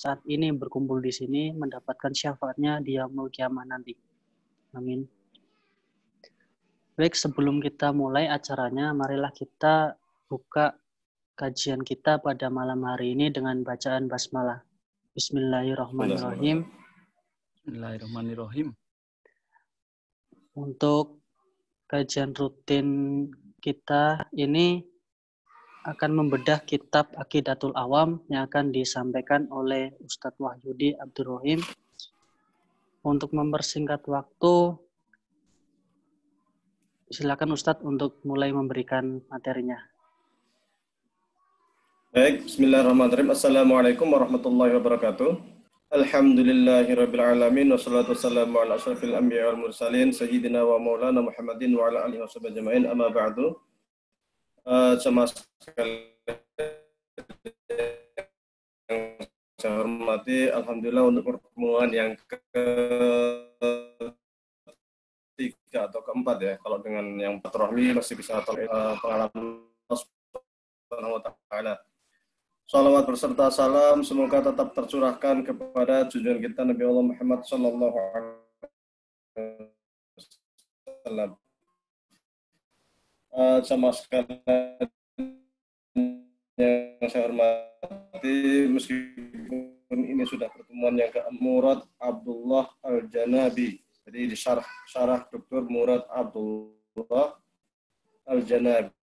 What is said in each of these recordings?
saat ini berkumpul di sini mendapatkan syafaatnya di yaumul qiyamah nanti. Amin. Baik, sebelum kita mulai acaranya, marilah kita buka kajian kita pada malam hari ini dengan bacaan basmalah. Bismillahirrahmanirrahim. Bismillahirrahmanirrahim. Untuk kajian rutin kita ini akan membedah kitab Aqidatul Awam yang akan disampaikan oleh Ustadz Wahyudi Abdul Rahim. Untuk mempersingkat waktu, silakan Ustadz untuk mulai memberikan materinya. Baik, bismillahirrahmanirrahim. Assalamualaikum warahmatullahi wabarakatuh. Alhamdulillahirrabbilalamin. Wassalatu wassalamu ala asyrafil anbiya wal mursalin. Sayyidina wa maulana Muhammadin wa ala alihi wa sahbihi ajma'in. Amma ba'du. Jemaah sekalian yang saya hormati, alhamdulillah untuk pertemuan yang ketiga atau keempat ya. Kalau dengan yang Fathur-Rahmi masih bisa pengalaman Subhanahu wa ta'ala. Salawat berserta salam semoga tetap tercurahkan kepada junjungan kita Nabi Allah Muhammad sallallahu alaihi wasallam. Jamaah sekalian yang saya hormati, meskipun ini sudah pertemuan yang ke Murad Abdullah Al-Janabi. Jadi di syarah Dr. Murad Abdullah Al-Janabi.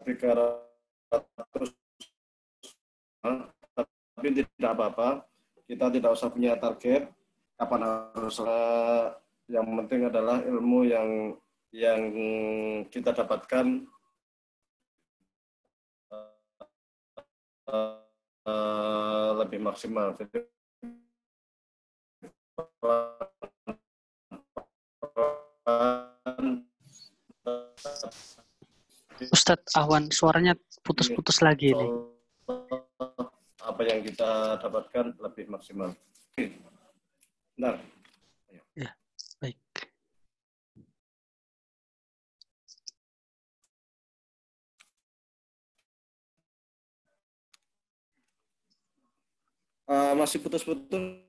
300, tapi tidak apa-apa, kita tidak usah punya target kapan harus, yang penting adalah ilmu yang kita dapatkan lebih maksimal. Ustadz Ahwan, suaranya putus-putus lagi nih. Apa yang kita dapatkan lebih maksimal. Benar. Ya, baik. Masih putus-putus.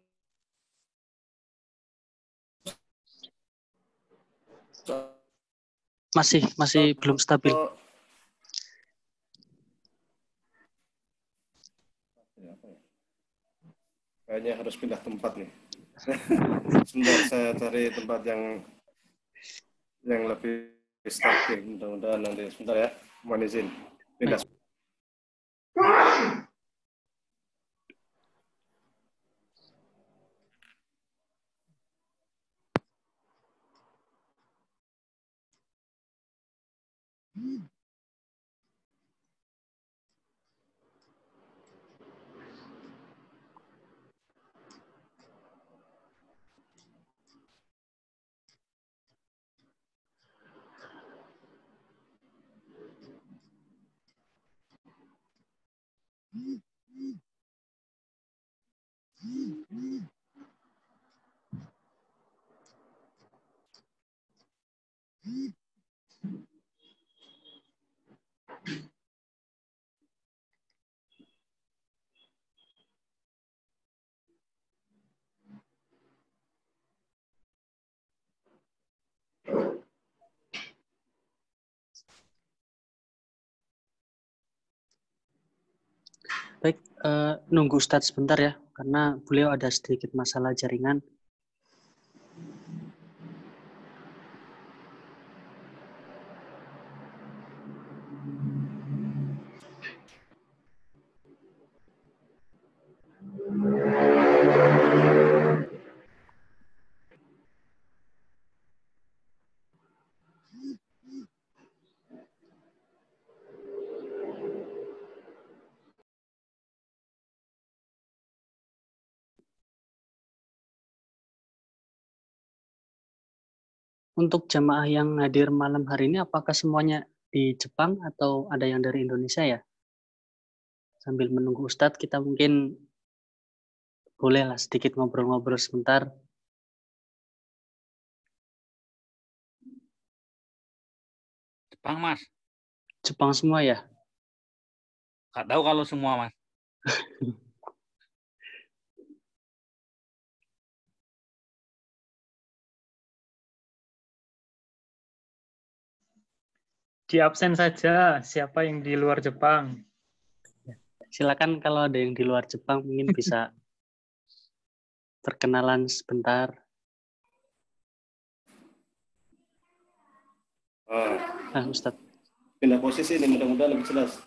Masih belum stabil. Kayaknya harus pindah tempat nih. Sebentar, saya cari tempat yang lebih stabil. Mudah-mudahan nanti. Sebentar ya, mohon izin. Pindah. Baik, nunggu Ustadz sebentar ya, karena beliau ada sedikit masalah jaringan. Untuk jamaah yang hadir malam hari ini, apakah semuanya di Jepang atau ada yang dari Indonesia ya? Sambil menunggu Ustadz, kita mungkin bolehlah sedikit ngobrol-ngobrol sebentar. Jepang, Mas. Jepang semua ya? Nggak tahu kalau semua, Mas. Di absen saja siapa yang di luar Jepang. Silakan kalau ada yang di luar Jepang mungkin bisa perkenalan sebentar. Ustadz. Pindah posisi ini mudah-mudahan lebih jelas.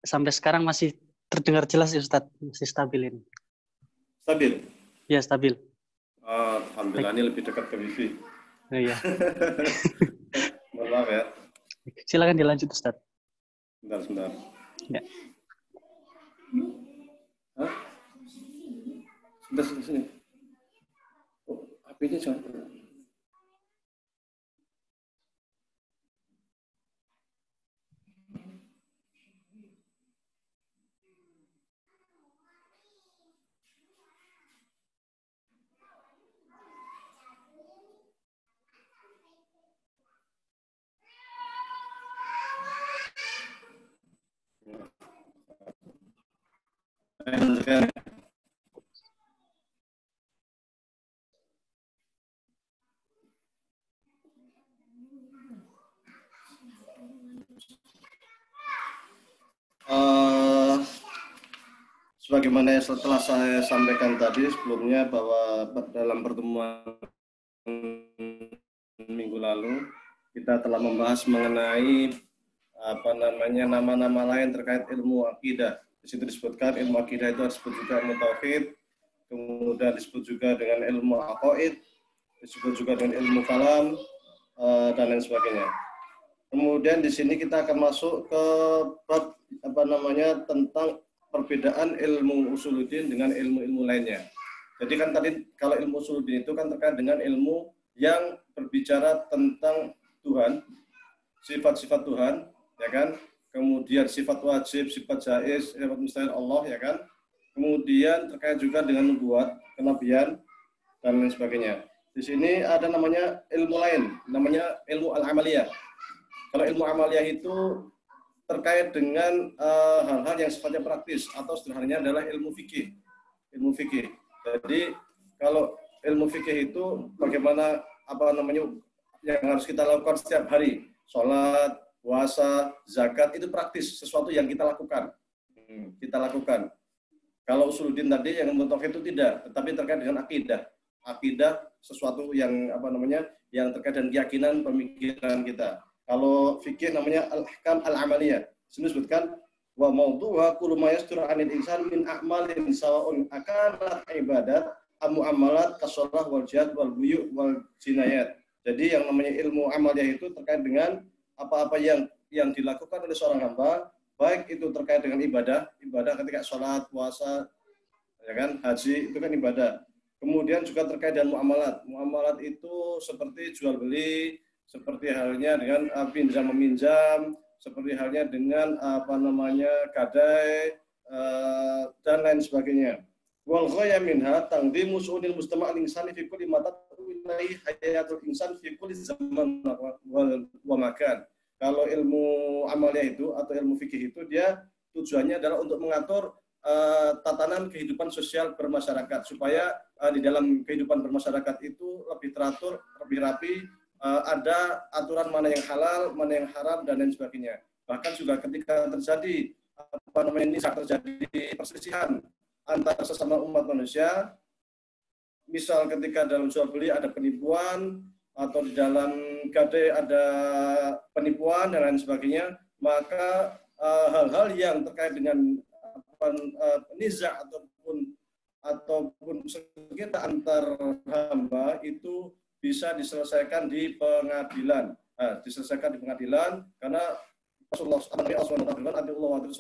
Sampai sekarang masih terdengar jelas ya Ustadz, masih stabil ini. Stabil? Ya, stabil. Alhamdulillah ini lebih dekat ke wifi. Oh, iya. Mohon maaf ya. Silakan dilanjut Ustadz. Sebentar. Ya. Hah? Sebentar, sini. Oh, HP-nya jangan. Sebagaimana setelah saya sampaikan tadi sebelumnya bahwa dalam pertemuan minggu lalu kita telah membahas mengenai nama-nama lain terkait ilmu akidah. Di situ disebutkan ilmu akidah itu disebut juga ilmu tauhid, kemudian disebut juga dengan ilmu aqaid, disebut juga dengan ilmu kalam dan lain sebagainya. Kemudian di sini kita akan masuk ke bab tentang perbedaan ilmu usuluddin dengan ilmu-ilmu lainnya. Jadi kan tadi kalau ilmu usuluddin itu kan terkait dengan ilmu yang berbicara tentang Tuhan, sifat-sifat Tuhan, ya kan? Kemudian sifat wajib, sifat jaiz, sifat mustahil Allah, ya kan? Kemudian terkait juga dengan nubuat, kenabian, dan lain sebagainya. Di sini ada namanya ilmu lain, namanya ilmu al-amaliyah. Kalau ilmu amaliyah itu terkait dengan hal-hal yang sifatnya praktis atau sederhananya adalah ilmu fikih. Ilmu fikih. Jadi kalau ilmu fikih itu bagaimana yang harus kita lakukan setiap hari. Sholat, puasa, zakat itu praktis, sesuatu yang kita lakukan. Kalau usuluddin tadi yang ilmu tauhid itu tidak, tetapi terkait dengan akidah. Akidah sesuatu yang yang terkait dengan keyakinan, pemikiran kita. Kalau fikih namanya al-ahkam al-amaliyah. Sini disebutkan wa mawduha kullu ma yastur 'anil insan min a'malin sawa'un akanat ibadat am muamalat kasalah wal jihad wal buyu' wal jinayat. Jadi yang namanya ilmu amaliyah itu terkait dengan apa-apa yang dilakukan oleh seorang hamba, baik itu terkait dengan ibadah ketika sholat, puasa, ya kan, haji itu kan ibadah. Kemudian juga terkait dengan muamalat. Muamalat itu seperti jual beli, seperti halnya dengan pinjam meminjam, seperti halnya dengan gadai dan lain sebagainya. Wal ghaya minha taqdimu su'unil mustama' al-insani fi kulli ma tatwi hayatul insan fi kulli zaman wa makan. Kalau ilmu amaliyah itu atau ilmu fikih itu dia tujuannya adalah untuk mengatur tatanan kehidupan sosial bermasyarakat supaya di dalam kehidupan bermasyarakat itu lebih teratur, lebih rapi. Ada aturan mana yang halal, mana yang haram, dan lain sebagainya. Bahkan juga ketika terjadi terjadi perselisihan antara sesama umat manusia, misal ketika dalam jual beli ada penipuan atau di dalam gadai ada penipuan dan lain sebagainya, maka hal-hal yang terkait dengan niza ataupun sengketa antar hamba itu bisa diselesaikan di pengadilan. Diselesaikan di pengadilan karena Rasulullah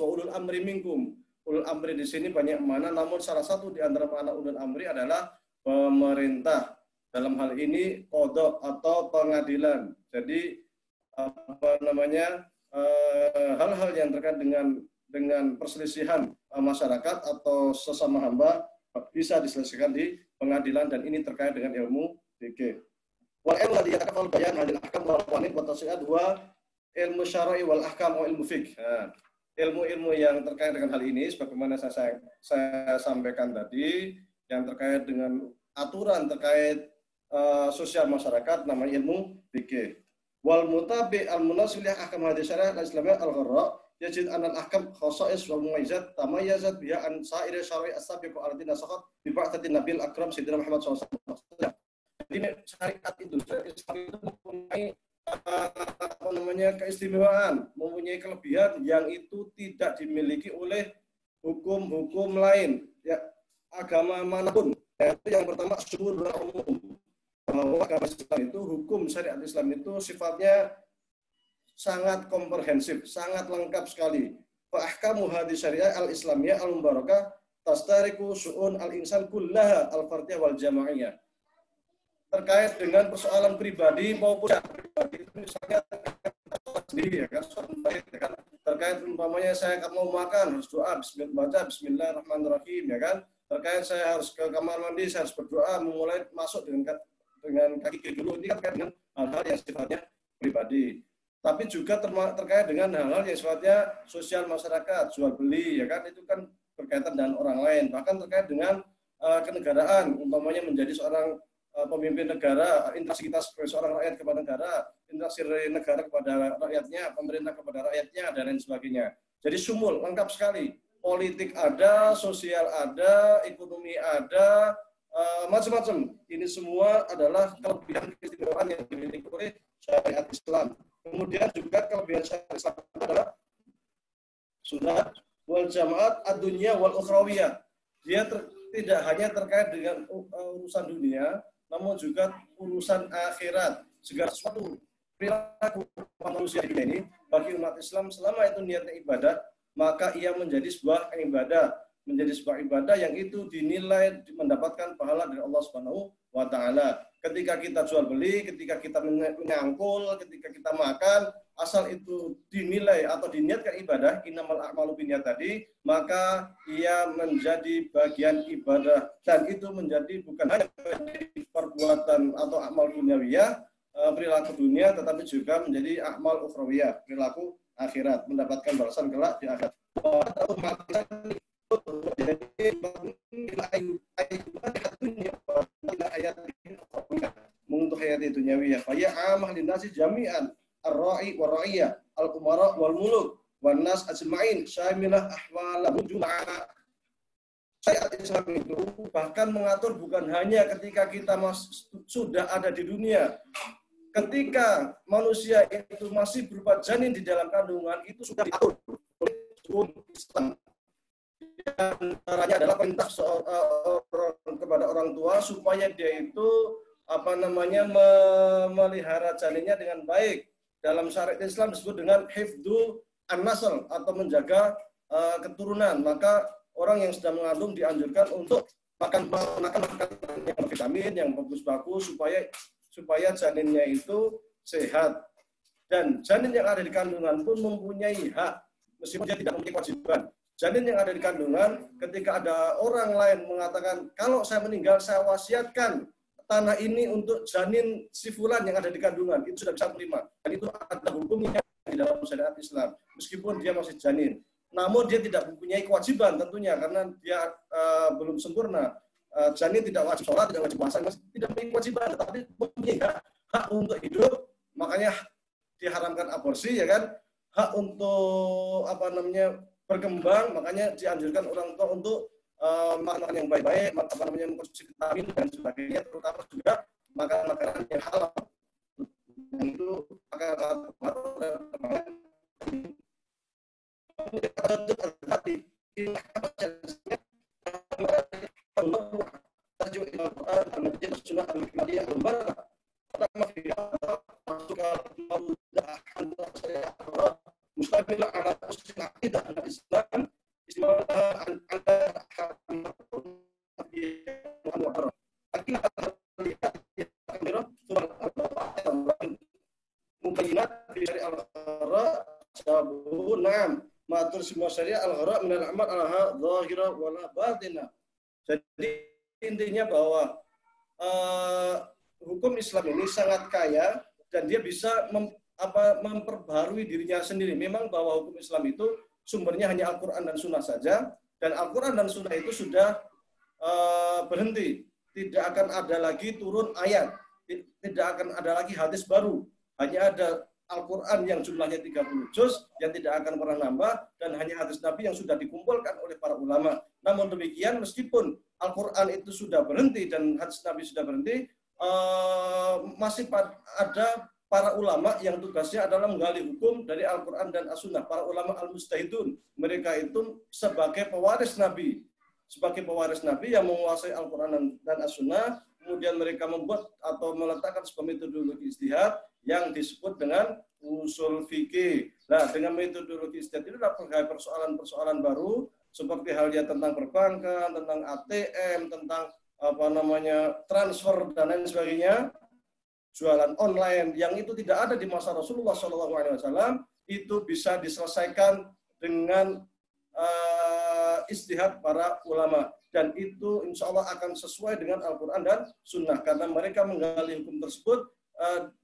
ulul amri minkum. Ulul amri di sini banyak makna, namun salah satu di antara makna ulul amri adalah pemerintah. Dalam hal ini qadha atau pengadilan. Jadi hal-hal yang terkait dengan perselisihan masyarakat atau sesama hamba bisa diselesaikan di pengadilan, dan ini terkait dengan ilmu fikih. Wal ilmu alladhi yatakaffalu bayan hadil ahkam wal qawaid wa tafsirat wa ilmu syar'i wal ahkam wa ilmu fiqh. ilmu-ilmu yang terkait dengan hal ini, sebagaimana saya sampaikan tadi, yang terkait dengan aturan terkait sosial masyarakat, namanya ilmu fikih. Wal mutabi al munasib li ahkam hadis syariah al-islamiyah al-gharra yajid an al-ahkam khasa'is wal mumayyizat tamayyazat biha an sa'iri syar'i as-sabiq allati nasakhat bi ba'tsati nabil akram sayyidina Muhammad SAW. Jadi syariat itu mempunyai keistimewaan, mempunyai kelebihan yang itu tidak dimiliki oleh hukum-hukum lain, ya, agama manapun. Yaitu yang pertama syuhur umum, bahwa agama Islam itu, hukum syariat Islam itu sifatnya sangat komprehensif, sangat lengkap sekali. Fa ahkamu hadis syariah al-islamiyah al-mubarakah tastariku su'un al-insan kullaha al-fardiyah wal jamaiyah. Terkait dengan persoalan pribadi maupun pribadi itu misalnya sendiri, ya kan, terkait umpamanya saya mau makan harus doa baca bismillahirrahmanirrahim, ya kan. Terkait saya harus ke kamar mandi, saya harus berdoa memulai masuk dengan kaki kiri dulu. Ini kan terkait dengan hal-hal yang sifatnya pribadi. Tapi juga terkait dengan hal-hal yang sifatnya sosial masyarakat, jual beli, ya kan, itu kan berkaitan dengan orang lain. Bahkan terkait dengan kenegaraan, umpamanya menjadi seorang pemimpin negara, interaksi kita sebagai seorang rakyat kepada negara, interaksi negara kepada rakyatnya, pemerintah kepada rakyatnya, dan lain sebagainya. Jadi sumul, lengkap sekali. Politik ada, sosial ada, ekonomi ada, macam-macam. Ini semua adalah kelebihan keistimewaan yang dimiliki oleh syariat Islam. Kemudian juga kelebihan syariat Islam adalah sunnah wal jamaat ad-dunya wal ukhrawiyah. Dia tidak hanya terkait dengan urusan dunia, namun juga urusan akhirat. Segala sesuatu perilaku manusia ini bagi umat Islam selama itu niatnya ibadah, maka ia menjadi sebuah ibadah yang itu dinilai mendapatkan pahala dari Allah Subhanahu wa taala. Ketika kita jual beli, ketika kita menyangkul, ketika kita makan, asal itu dinilai atau diniatkan ibadah, innamal a'malu binniyat tadi, maka ia menjadi bagian ibadah, dan itu menjadi bukan hanya perbuatan atau amal duniawiyah, perilaku dunia, tetapi juga menjadi amal ukhrawiyah, perilaku akhirat, mendapatkan balasan kelak di akhirat. Untuk hayat dunyawiyah fa ya amah linasi jami'an ar-ra'i wa ra'iyah al-umara wal muluk wan nas ajma'in syamilah ahwalahum jum'a. Syariat Islam itu bahkan mengatur bukan hanya ketika kita sudah ada di dunia. Ketika manusia itu masih berupa janin di dalam kandungan, itu sudah diatur oleh hukum Islam. Antaranya adalah perintah kepada orang tua supaya dia itu memelihara janinnya dengan baik. Dalam syariat Islam disebut dengan hifdzu an-nasl atau menjaga keturunan. Maka orang yang sedang mengandung dianjurkan untuk makan yang vitamin, yang bagus-bagus supaya janinnya itu sehat. Dan janin yang ada di kandungan pun mempunyai hak, meskipun dia tidak memiliki kewajiban. Janin yang ada di kandungan, ketika ada orang lain mengatakan, kalau saya meninggal, saya wasiatkan tanah ini untuk janin si fulan yang ada di kandungan, itu sudah bisa menerima. Dan itu ada hukumnya di dalam syariat Islam, meskipun dia masih janin. Namun dia tidak mempunyai kewajiban tentunya, karena dia belum sempurna. Janin tidak wajib sholat, tidak wajib puasa, tidak mempunyai kewajiban, tetapi mempunyai hak untuk hidup. Makanya diharamkan aborsi, ya kan? Hak untuk berkembang, makanya dianjurkan orang tua untuk makan yang baik-baik, mengkonsumsi vitamin dan sebagainya, terutama juga makan makanan yang halal. Dan itu mustaqil ala usul aqidah al-Islam matur semua syariah al-ghara min al-amal alaha zahira wala batina. Jadi intinya bahwa hukum Islam ini sangat kaya dan dia bisa memperbarui dirinya sendiri. Memang bahwa hukum Islam itu sumbernya hanya Al-Quran dan Sunnah saja, dan Al-Quran dan Sunnah itu sudah berhenti. Tidak akan ada lagi turun ayat, tidak akan ada lagi hadis baru. Hanya ada Al-Quran yang jumlahnya 30 juz yang tidak akan pernah nambah, dan hanya hadis Nabi yang sudah dikumpulkan oleh para ulama. Namun demikian, meskipun Al-Quran itu sudah berhenti dan hadis Nabi sudah berhenti, masih ada para ulama yang tugasnya adalah menggali hukum dari Al-Quran dan As-Sunnah. Para ulama al-mustahidun, mereka itu sebagai pewaris Nabi. Sebagai pewaris Nabi yang menguasai Al-Quran dan As-Sunnah, kemudian mereka membuat atau meletakkan sebuah metodologi ijtihad yang disebut dengan usul fikih. Nah, dengan metodologi ijtihad itu ada persoalan-persoalan baru, seperti halnya tentang perbankan, tentang ATM, tentang transfer dan lain sebagainya, jualan online yang itu tidak ada di masa Rasulullah SAW, itu bisa diselesaikan dengan ijtihad para ulama, dan itu insya Allah akan sesuai dengan Al-Quran dan Sunnah, karena mereka menggali hukum tersebut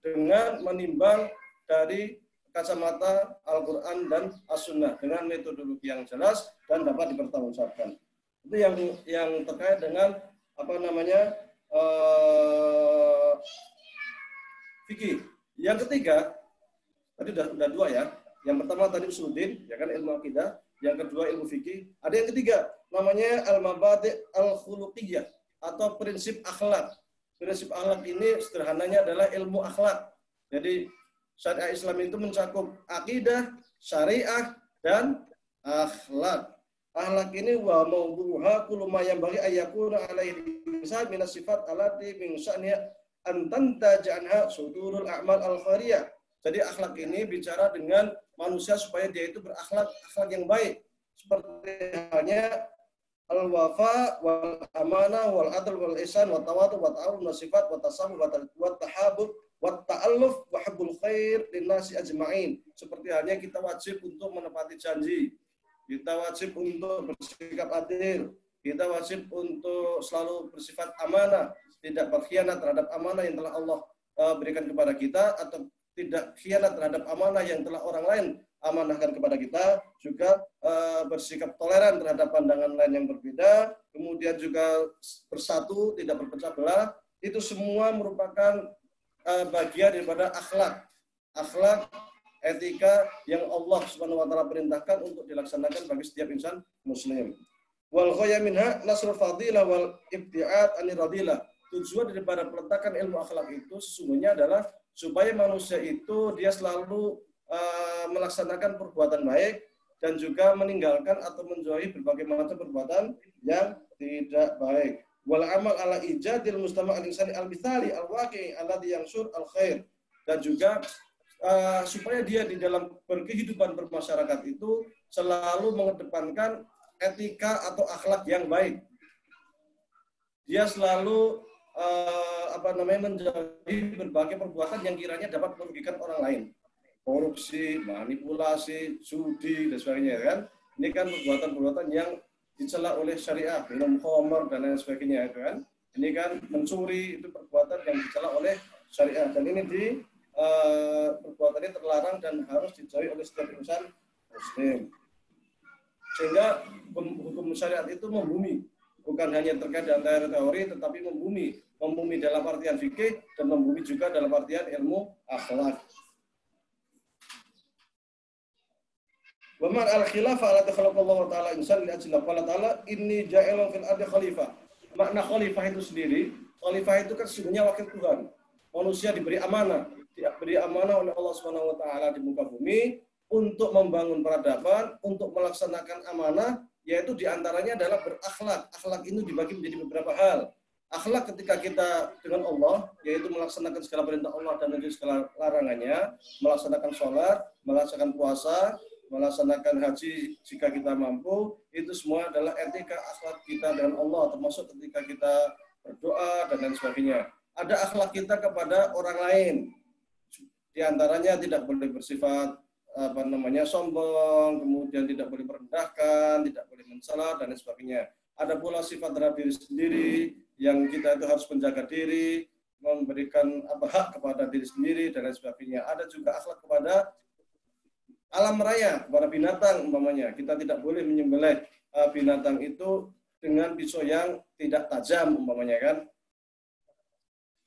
dengan menimbang dari kacamata Al-Quran dan As-Sunnah dengan metodologi yang jelas dan dapat dipertanggungjawabkan. Itu yang terkait dengan fikih. Yang ketiga, tadi udah dua ya. Yang pertama tadi usuluddin, ya kan, ilmu akidah. Yang kedua ilmu fikih. Ada yang ketiga, namanya al-mabadi' al-khuluqiyah atau prinsip akhlak. Prinsip akhlak ini sederhananya adalah ilmu akhlak. Jadi syariah Islam itu mencakup akidah, syariah, dan akhlak. Akhlak ini wa mawduha kullu ma yanbaghi ayyakuna alaihi insan min as-sifat allati min sya'niha an tantaja anha sudurul a'mal al-khairiyah. Jadi akhlak ini bicara dengan manusia supaya dia itu berakhlak yang baik. Seperti halnya al-wafa wal amanah wal adl wal ihsan wa tawadu wa ta'awun wa sifat wa tasamuh wa tahabub wa ta'alluf wa hubbul khair linnasi ajma'in. Seperti halnya kita wajib untuk menepati janji. Kita wajib untuk bersikap adil. Kita wajib untuk selalu bersifat amanah, tidak berkhianat terhadap amanah yang telah Allah berikan kepada kita, atau tidak khianat terhadap amanah yang telah orang lain amanahkan kepada kita, juga bersikap toleran terhadap pandangan lain yang berbeda, kemudian juga bersatu, tidak berpecah belah. Itu semua merupakan bagian daripada akhlak, etika yang Allah Subhanahu wa taala perintahkan untuk dilaksanakan bagi setiap insan muslim. Wal ghaya minha nasrul fadilah wal ibtiad anir radilah. Tujuan daripada peletakan ilmu akhlak itu sesungguhnya adalah supaya manusia itu dia selalu melaksanakan perbuatan baik dan juga meninggalkan atau menjauhi berbagai macam perbuatan yang tidak baik. Wal amal ala ijadil mustama' al-insani al-mithali al-waqi' alladhi yansur al-khair. Dan juga supaya dia di dalam berkehidupan bermasyarakat itu selalu mengedepankan etika atau akhlak yang baik. Dia selalu menjauhi berbagai perbuatan yang kiranya dapat merugikan orang lain. Korupsi, manipulasi, judi, dan sebagainya, kan? Ini kan perbuatan-perbuatan yang dicela oleh syariah, minum khamr dan lain sebagainya, kan? Ini kan mencuri, itu perbuatan yang dicela oleh syariah, dan ini perbuatan ini terlarang dan harus dijauhi oleh setiap insan muslim. Sehingga hukum syariat itu membumi, bukan hanya terkait dengan teori, tetapi membumi dalam artian fikih dan membumi juga dalam artian ilmu akhlak. Wa man al-khilafah allati khalaqallahu ta'ala insan li ajli qala ta'ala inni ja'ilun fil ardi khalifah. Makna khalifah itu sendiri, khalifah itu kan sesungguhnya wakil Tuhan. Manusia diberi amanah oleh Allah Subhanahu wa taala di muka bumi untuk membangun peradaban, untuk melaksanakan amanah, yaitu diantaranya adalah berakhlak. Akhlak ini dibagi menjadi beberapa hal. Akhlak ketika kita dengan Allah, yaitu melaksanakan segala perintah Allah dan menjauhi segala larangannya, melaksanakan sholat, melaksanakan puasa, melaksanakan haji jika kita mampu, itu semua adalah etika akhlak kita dengan Allah, termasuk ketika kita berdoa dan lain sebagainya. Ada akhlak kita kepada orang lain, di antaranya tidak boleh bersifat sombong, kemudian tidak boleh merendahkan, tidak boleh mencela dan lain sebagainya. Ada pula sifat terhadap diri sendiri yang kita itu harus menjaga diri, memberikan hak kepada diri sendiri dan lain sebagainya. Ada juga akhlak kepada alam raya kepada binatang umpamanya. Kita tidak boleh menyembelih binatang itu dengan pisau yang tidak tajam umpamanya kan.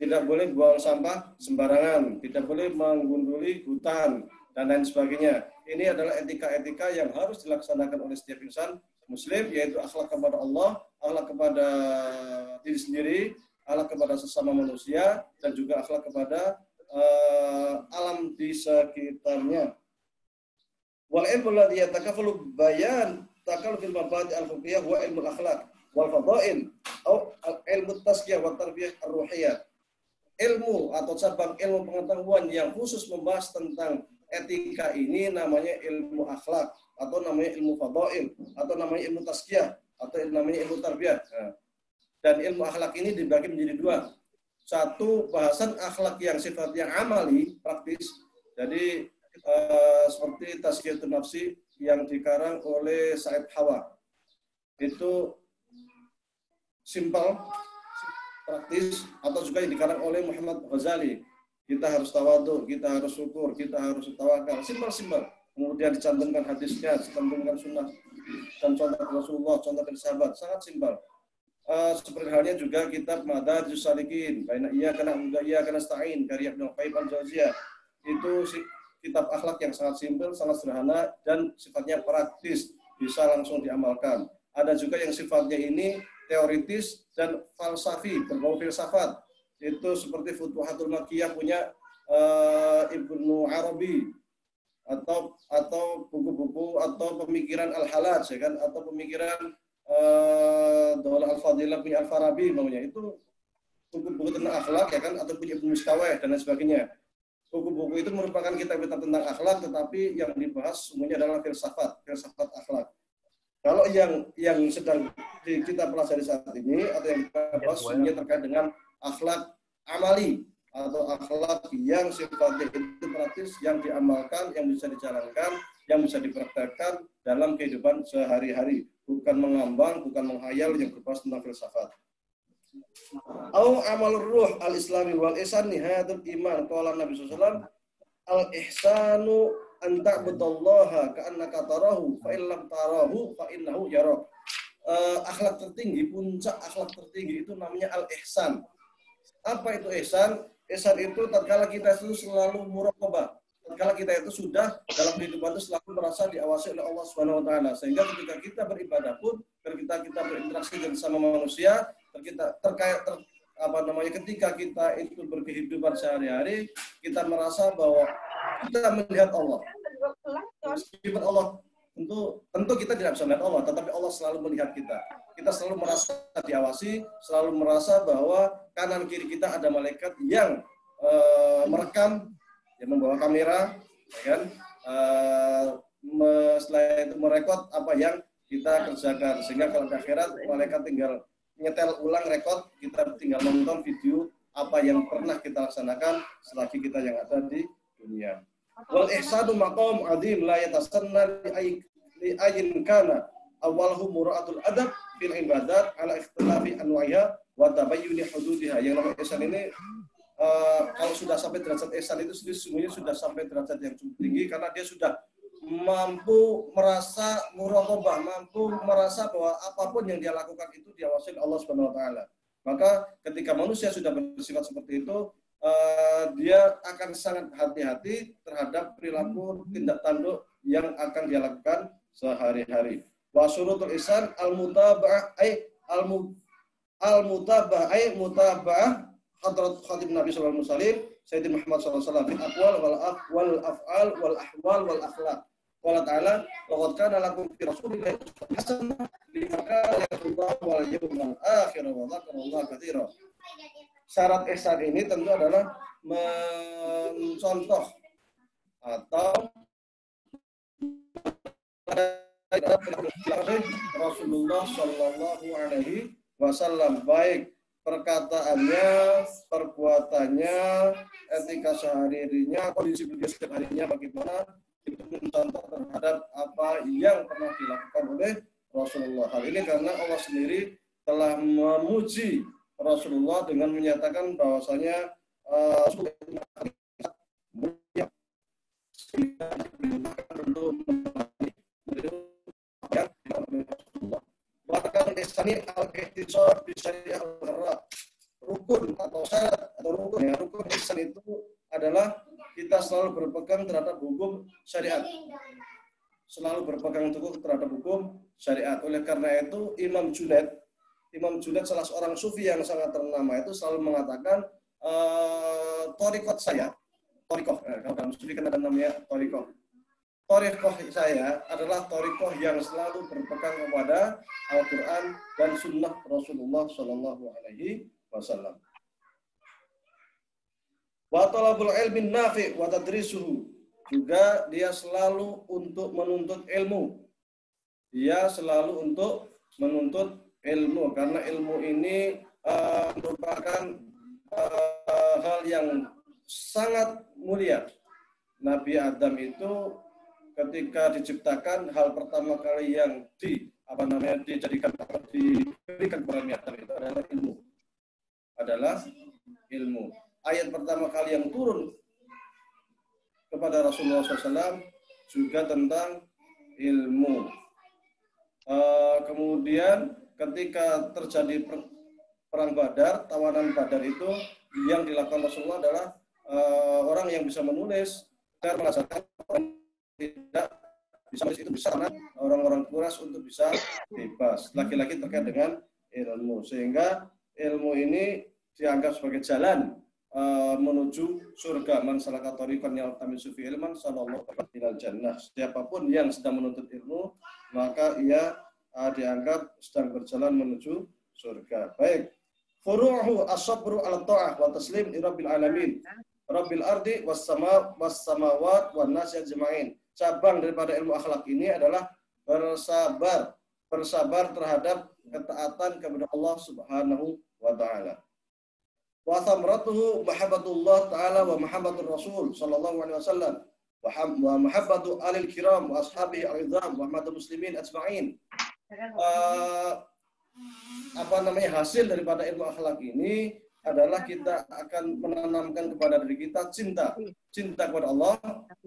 Tidak boleh buang sampah sembarangan, tidak boleh menggunduli hutan dan lain sebagainya. Ini adalah etika-etika yang harus dilaksanakan oleh setiap insan muslim, yaitu akhlak kepada Allah, akhlak kepada diri sendiri, akhlak kepada sesama manusia, dan juga akhlak kepada alam di sekitarnya. Wal ilmu alladhi yatakaffalu bayan takalufil mabadi al-fiqhiyah wa ilmu al-akhlaq wal fadail atau ilmu tazkiyah wa tarbiyah ar-ruhiyah. Ilmu atau cabang ilmu pengetahuan yang khusus membahas tentang etika ini namanya ilmu akhlak, atau namanya ilmu fadail, atau namanya ilmu tazkiyah, atau namanya ilmu tarbiyah. Dan ilmu akhlak ini dibagi menjadi dua. Satu, bahasan akhlak yang sifatnya amali, praktis. Jadi seperti Tazkiyatun Nafsi yang dikarang oleh Said Hawa. Itu simpel, praktis, atau juga yang dikarang oleh Muhammad Ghazali. Kita harus tawadhu, kita harus syukur, kita harus tawakal. Simpel-simpel. Kemudian dicantumkan hadisnya, dicantumkan sunnah dan contoh Rasulullah, contoh dari sahabat. Sangat simpel. Seperti halnya juga kitab Madarijus Salikin, Baina Iyyaka Na'budu wa Iyyaka Nasta'in, karya Ibnu Qayyim al-Jauziyah. Itu kitab akhlak yang sangat simpel, sangat sederhana, dan sifatnya praktis, bisa langsung diamalkan. Ada juga yang sifatnya ini teoritis dan falsafi, berbau filsafat. Itu seperti Futuhatul Makkiyah punya Ibnu Arabi, atau buku-buku atau pemikiran Al-Halaj, ya kan, atau pemikiran Daulah Al-Fadilah punya Al-Farabi namanya. Itu buku-buku tentang akhlak, ya kan, atau punya Ibnu Mustaweh dan lain sebagainya. Buku-buku itu merupakan kitab-kitab tentang akhlak, tetapi yang dibahas semuanya adalah filsafat akhlak. Kalau yang sedang kita pelajari saat ini atau yang kita bahas semuanya terkait dengan akhlak amali atau akhlak yang sifatnya itu praktis, yang diamalkan, yang bisa dijalankan, yang bisa dipraktekkan dalam kehidupan sehari-hari, bukan mengambang, bukan menghayal yang berbahas tentang filsafat. Au amalur ruh al-islami wal ihsan nihadul iman. Qala Nabi sallallahu alaihi wasallam, al-ihsanu an ta'budallaha ka'annaka tarahu fa in lam tarahu fa innahu yarak. Akhlak tertinggi, puncak akhlak tertinggi itu namanya al-ihsan. Apa itu ihsan? Ihsan itu tatkala kita itu selalu muraqabah. Tatkala kita itu sudah dalam kehidupan itu selalu merasa diawasi oleh Allah Subhanahu wa taala, sehingga ketika kita beribadah pun, ketika kita berinteraksi dengan sama manusia, ketika kita itu berkehidupan sehari-hari, kita merasa bahwa kita melihat Allah. Meskipun Allah tentu kita tidak bisa melihat Allah, tetapi Allah selalu melihat kita. Kita selalu merasa diawasi, selalu merasa bahwa kanan kiri kita ada malaikat yang merekam, yang membawa kamera, ya kan? Setelah itu merekod apa yang kita kerjakan, sehingga kalau di akhirat malaikat tinggal nyetel ulang rekod, kita tinggal nonton video apa yang pernah kita laksanakan selagi kita yang ada di dunia. Wal ihsanu maqam azim la yatasanna li ayyin kana awalhu mura'atul adab fil ibadat ala ikhtilafi anwa'iha wa tabayyuni hududiha. Yang namanya ihsan ini kalau sudah sampai derajat ihsan itu sesungguhnya sudah sampai derajat yang cukup tinggi, karena dia sudah mampu merasa muraqabah, mampu merasa bahwa apapun yang dia lakukan itu diawasi oleh Allah Subhanahu wa taala. Maka ketika manusia sudah bersifat seperti itu, dia akan sangat hati-hati terhadap perilaku tindak tanduk yang akan dia lakukan sehari-hari. Wa syurutul ihsan al-mutaba'ah mutaba'ah hadrat khatib Nabi sallallahu alaihi wasallam Sayyidina Muhammad sallallahu alaihi wasallam fil aqwal wal af'al wal ahwal wal akhlaq. Qala ta'ala laqad kana lakum fi rasulillahi uswatun hasanah liman kana yarjullaha wal yawmal akhir wa dzakarallaha katsiran. Syarat ihsan ini tentu adalah mencontoh atau Rasulullah Shallallahu Alaihi Wasallam, baik perkataannya, perbuatannya, etika sehari-harinya, kondisi beliau setiap harinya bagaimana, itu mencontoh terhadap apa yang pernah dilakukan oleh Rasulullah. Hal ini karena Allah sendiri telah memuji Rasulullah dengan menyatakan bahwasanya untuk al-ihsani al-ihtisab bi syariah al-gharra. Rukun atau syarat atau rukun ya, rukun ihsan itu adalah kita selalu berpegang terhadap hukum syariat. Selalu berpegang teguh terhadap hukum syariat. Oleh karena itu Imam Junaid salah seorang sufi yang sangat ternama itu selalu mengatakan thariqat saya, thariqah, kalau dalam sufi kan ada namanya thariqah. Thariqah saya adalah thariqah yang selalu berpegang kepada Al-Quran dan Sunnah Rasulullah Shallallahu Alaihi Wasallam. Wa talabul ilmin nafi' wa tadrisuhu, juga dia selalu untuk menuntut ilmu. Dia selalu untuk menuntut ilmu karena ilmu ini merupakan hal yang sangat mulia. Nabi Adam itu ketika diciptakan, hal pertama kali yang diberikan kepada Nabi Adam itu adalah ilmu. Ayat pertama kali yang turun kepada Rasulullah SAW juga tentang ilmu. Kemudian ketika terjadi perang Badar, tawanan Badar itu yang dilakukan Rasulullah adalah orang yang bisa menulis dan mengajarkan orang tidak bisa menulis itu bisa, karena orang-orang Quraisy untuk bisa bebas. Lagi-lagi terkait dengan ilmu, sehingga ilmu ini dianggap sebagai jalan menuju surga. Man salaka thariqan yaltamisu fihi ilman sallallahu alaihi ilal jannah. Siapapun yang sedang menuntut ilmu, maka ia dianggap sedang berjalan menuju surga. Baik. Furu'uhu as-sabru 'ala ta'ah wa taslim li rabbil alamin. Rabbil ardi was samawat wan nas ajma'in. Cabang daripada ilmu akhlak ini adalah bersabar terhadap ketaatan kepada Allah Subhanahu wa taala. Wa thamratuhu mahabbatullah ta'ala wa mahabbatur rasul sallallahu alaihi wasallam wa mahabbatu alil kiram wa ashabihi al-idham wa mahabbatul muslimin ajma'in. Hasil daripada ilmu akhlak ini adalah kita akan menanamkan kepada diri kita cinta kepada Allah,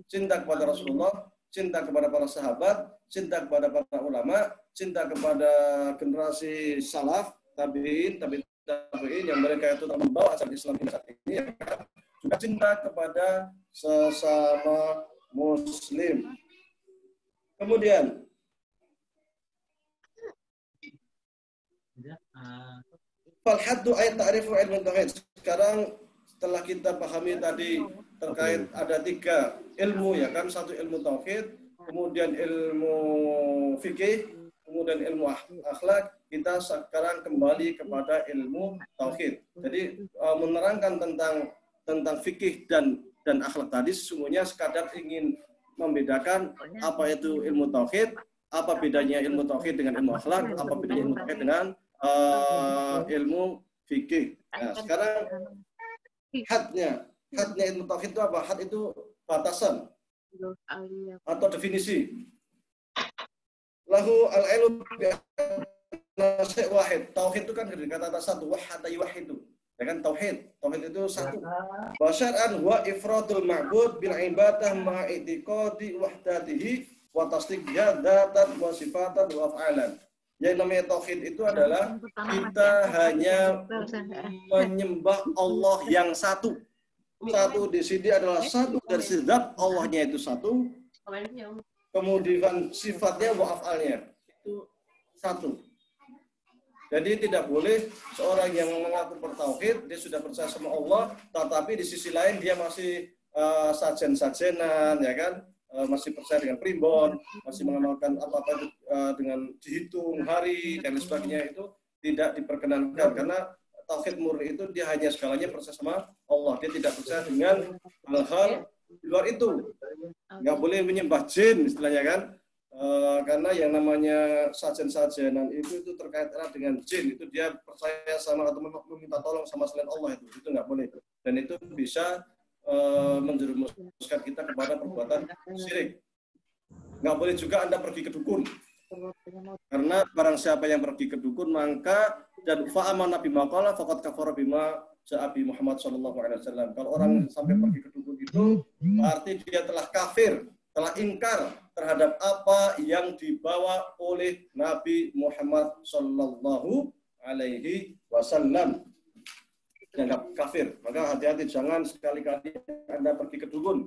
cinta kepada Rasulullah, cinta kepada para sahabat, cinta kepada para ulama, cinta kepada generasi salaf, tabi'in yang mereka itu membawa ajaran Islam ini saat ini, juga cinta kepada sesama muslim. Kemudian fal haddu ayat ta'rifu ilmu tauhid. Sekarang setelah kita pahami tadi terkait ada 3 ilmu ya kan, satu ilmu tauhid, kemudian ilmu fikih, kemudian ilmu akhlak, kita sekarang kembali kepada ilmu tauhid. Jadi menerangkan tentang fikih dan akhlak tadi sesungguhnya sekadar ingin membedakan apa itu ilmu tauhid, apa bedanya ilmu tauhid dengan ilmu akhlak, apa bedanya ilmu tauhid dengan ilmu fikih. Nah, sekarang hadnya ilmu tauhid itu apa? Had itu batasan atau definisi. Lahu al-ilmu bi syai' wahid. Tauhid itu kan dari kata satu, wahada yuwahidu. Ya kan, tauhid itu satu. Wa syar'an wa ifradul ma'bud bil ibadah ma'a i'tiqadi wahdatihi wa tasdiqiyya dzatan wa sifatan wa af'alan. Yang namanya tauhid itu adalah kita hanya menyembah Allah yang satu. Satu di sini adalah satu dari zat Allahnya itu satu. Kemudian sifatnya wa af'alnya itu satu. Jadi tidak boleh seorang yang mengaku bertauhid, dia sudah percaya sama Allah, tetapi di sisi lain dia masih sajen-sajenan, ya kan? Masih percaya dengan primbon, masih mengamalkan apa-apa dengan dihitung hari dan sebagainya, itu tidak diperkenankan karena tauhid murni itu dia hanya segalanya percaya sama Allah, dia tidak percaya dengan hal-hal di luar itu. Nggak boleh menyembah jin istilahnya kan, karena yang namanya sajen-sajenan itu terkait erat dengan jin, itu dia percaya sama atau meminta tolong sama selain Allah, itu nggak boleh, dan itu bisa menjerumuskan kita kepada perbuatan syirik. Nggak boleh juga Anda pergi ke dukun, karena barang siapa yang pergi ke dukun maka dan fa'amana bima qala faqad kafara bima ja'a bi Muhammad sallallahu alaihi wasallam. Kalau orang sampai pergi ke dukun itu berarti dia telah kafir, telah ingkar terhadap apa yang dibawa oleh Nabi Muhammad Sallallahu Alaihi Wasallam. Dianggap kafir. Maka hati-hati, jangan sekali-kali Anda pergi ke dukun,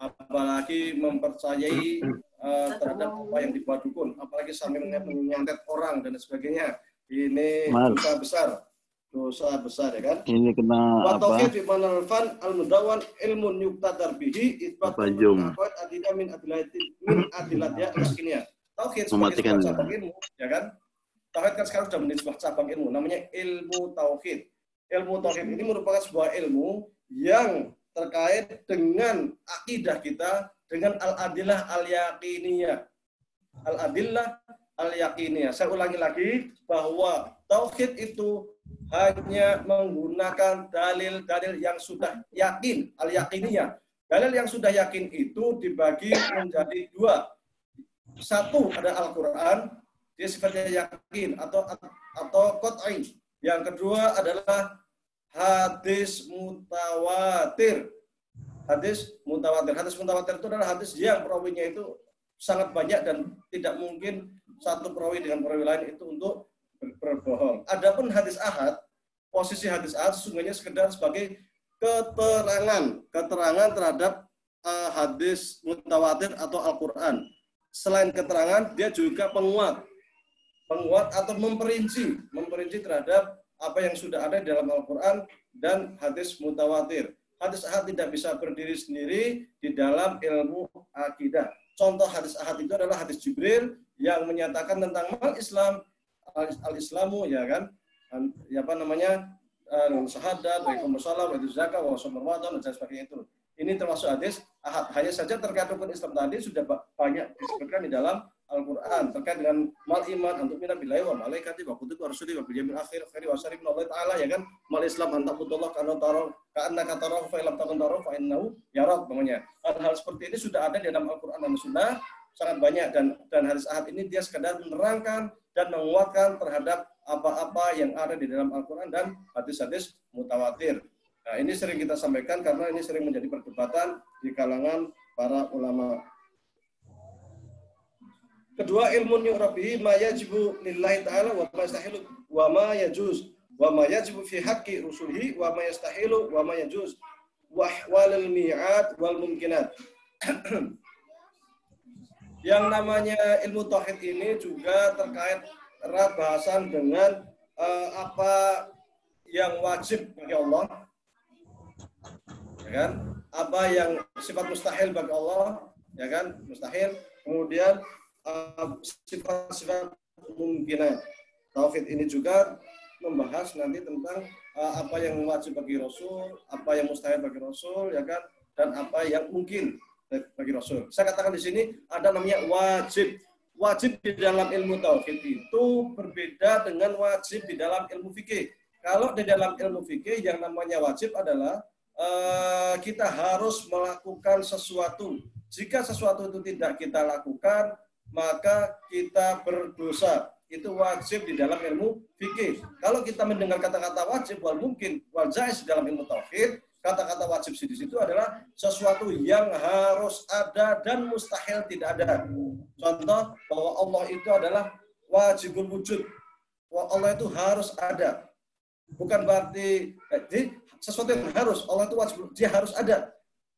apalagi mempercayai terhadap apa yang dibuat dukun, apalagi sampai menyantet orang dan sebagainya. Ini dosa besar. Dosa besar, ya kan? Ini kena wa apa? tauhid bi manalfan al-mudawan ilmun yuqtadar bihi itbatul aqaid adida min adilat ya yakinnya. Tauhid sebagai cabang ilmu, ya kan? Tauhid kan sekarang sudah menjadi sebuah cabang ilmu, namanya ilmu tauhid. Ilmu tauhid ini merupakan sebuah ilmu yang terkait dengan akidah kita, dengan al-adillah al-yaqiniyah. Al-adillah al-yaqiniyah. Saya ulangi lagi bahwa tauhid itu hanya menggunakan dalil-dalil yang sudah yakin, al-yaqiniyah. Dalil yang sudah yakin itu dibagi menjadi dua. Satu ada Al-Quran, dia sifatnya yakin atau qat'i. Yang kedua adalah hadis mutawatir. Hadis mutawatir. Hadis mutawatir itu adalah hadis yang perawinya itu sangat banyak dan tidak mungkin satu perawi dengan perawi lain itu untuk berbohong. Adapun hadis ahad, posisi hadis ahad sesungguhnya sekedar sebagai keterangan terhadap hadis mutawatir atau Al-Quran. Selain keterangan, dia juga penguat atau memperinci terhadap apa yang sudah ada di dalam Al-Quran dan hadis mutawatir. Hadis ahad tidak bisa berdiri sendiri di dalam ilmu akidah. Contoh hadis ahad itu adalah hadis Jibril yang menyatakan tentang Islam, al-Islamu, ya kan, ya apa namanya, syahadat, wa iqamus shalah, wa ituz zakat, wa shaum Ramadan dan sebagainya itu. Ini termasuk hadis ahad. Hanya saja terkait rukun Islam tadi sudah banyak disebutkan di dalam Al-Quran terkait dengan mal iman untuk mina billahi wa malaikati wa kutubi wa rusuli wa bil yaumil akhir khairi wa syarri min Allah taala, ya kan. Mal Islam antakutullah kana taro ka annaka tarahu fa illam takun tarahu fa innahu yarak. Namanya hal-hal seperti ini sudah ada di dalam Al-Quran dan Sunnah sangat banyak, dan hadis ahad ini dia sekedar menerangkan dan menguatkan terhadap apa-apa yang ada di dalam Al-Quran dan hadis-hadis mutawatir. Nah, ini sering kita sampaikan karena ini sering menjadi perdebatan di kalangan para ulama. Kedua, ilmu yu'rabihi ma yajibu lillahi ta'ala wa ma yastahilu wa ma yajuz wa ma yajibu fi haqqi rusulihi wa ma yastahilu wa ma yajuz wa ahwalul mi'ad wal mumkinat. Yang namanya ilmu tauhid ini juga terkait erat bahasan dengan apa yang wajib bagi Allah, ya kan? Apa yang sifat mustahil bagi Allah, ya kan? Mustahil. Kemudian sifat-sifat mungkinat. Tauhid ini juga membahas nanti tentang apa yang wajib bagi Rasul, apa yang mustahil bagi Rasul, ya kan? Dan apa yang mungkin bagi Rasul. Saya katakan di sini ada namanya wajib. Wajib di dalam ilmu tauhid itu berbeda dengan wajib di dalam ilmu fikih. Kalau di dalam ilmu fikih yang namanya wajib adalah kita harus melakukan sesuatu. Jika sesuatu itu tidak kita lakukan, maka kita berdosa. Itu wajib di dalam ilmu fikih. Kalau kita mendengar kata-kata wajib, wal mungkin, wal jaiz di dalam ilmu tauhid, kata-kata wajib di situ adalah sesuatu yang harus ada dan mustahil tidak ada. Contoh bahwa Allah itu adalah wajibul wujud. Allah itu harus ada. Bukan berarti sesuatu yang harus. Allah itu wajib, dia harus ada.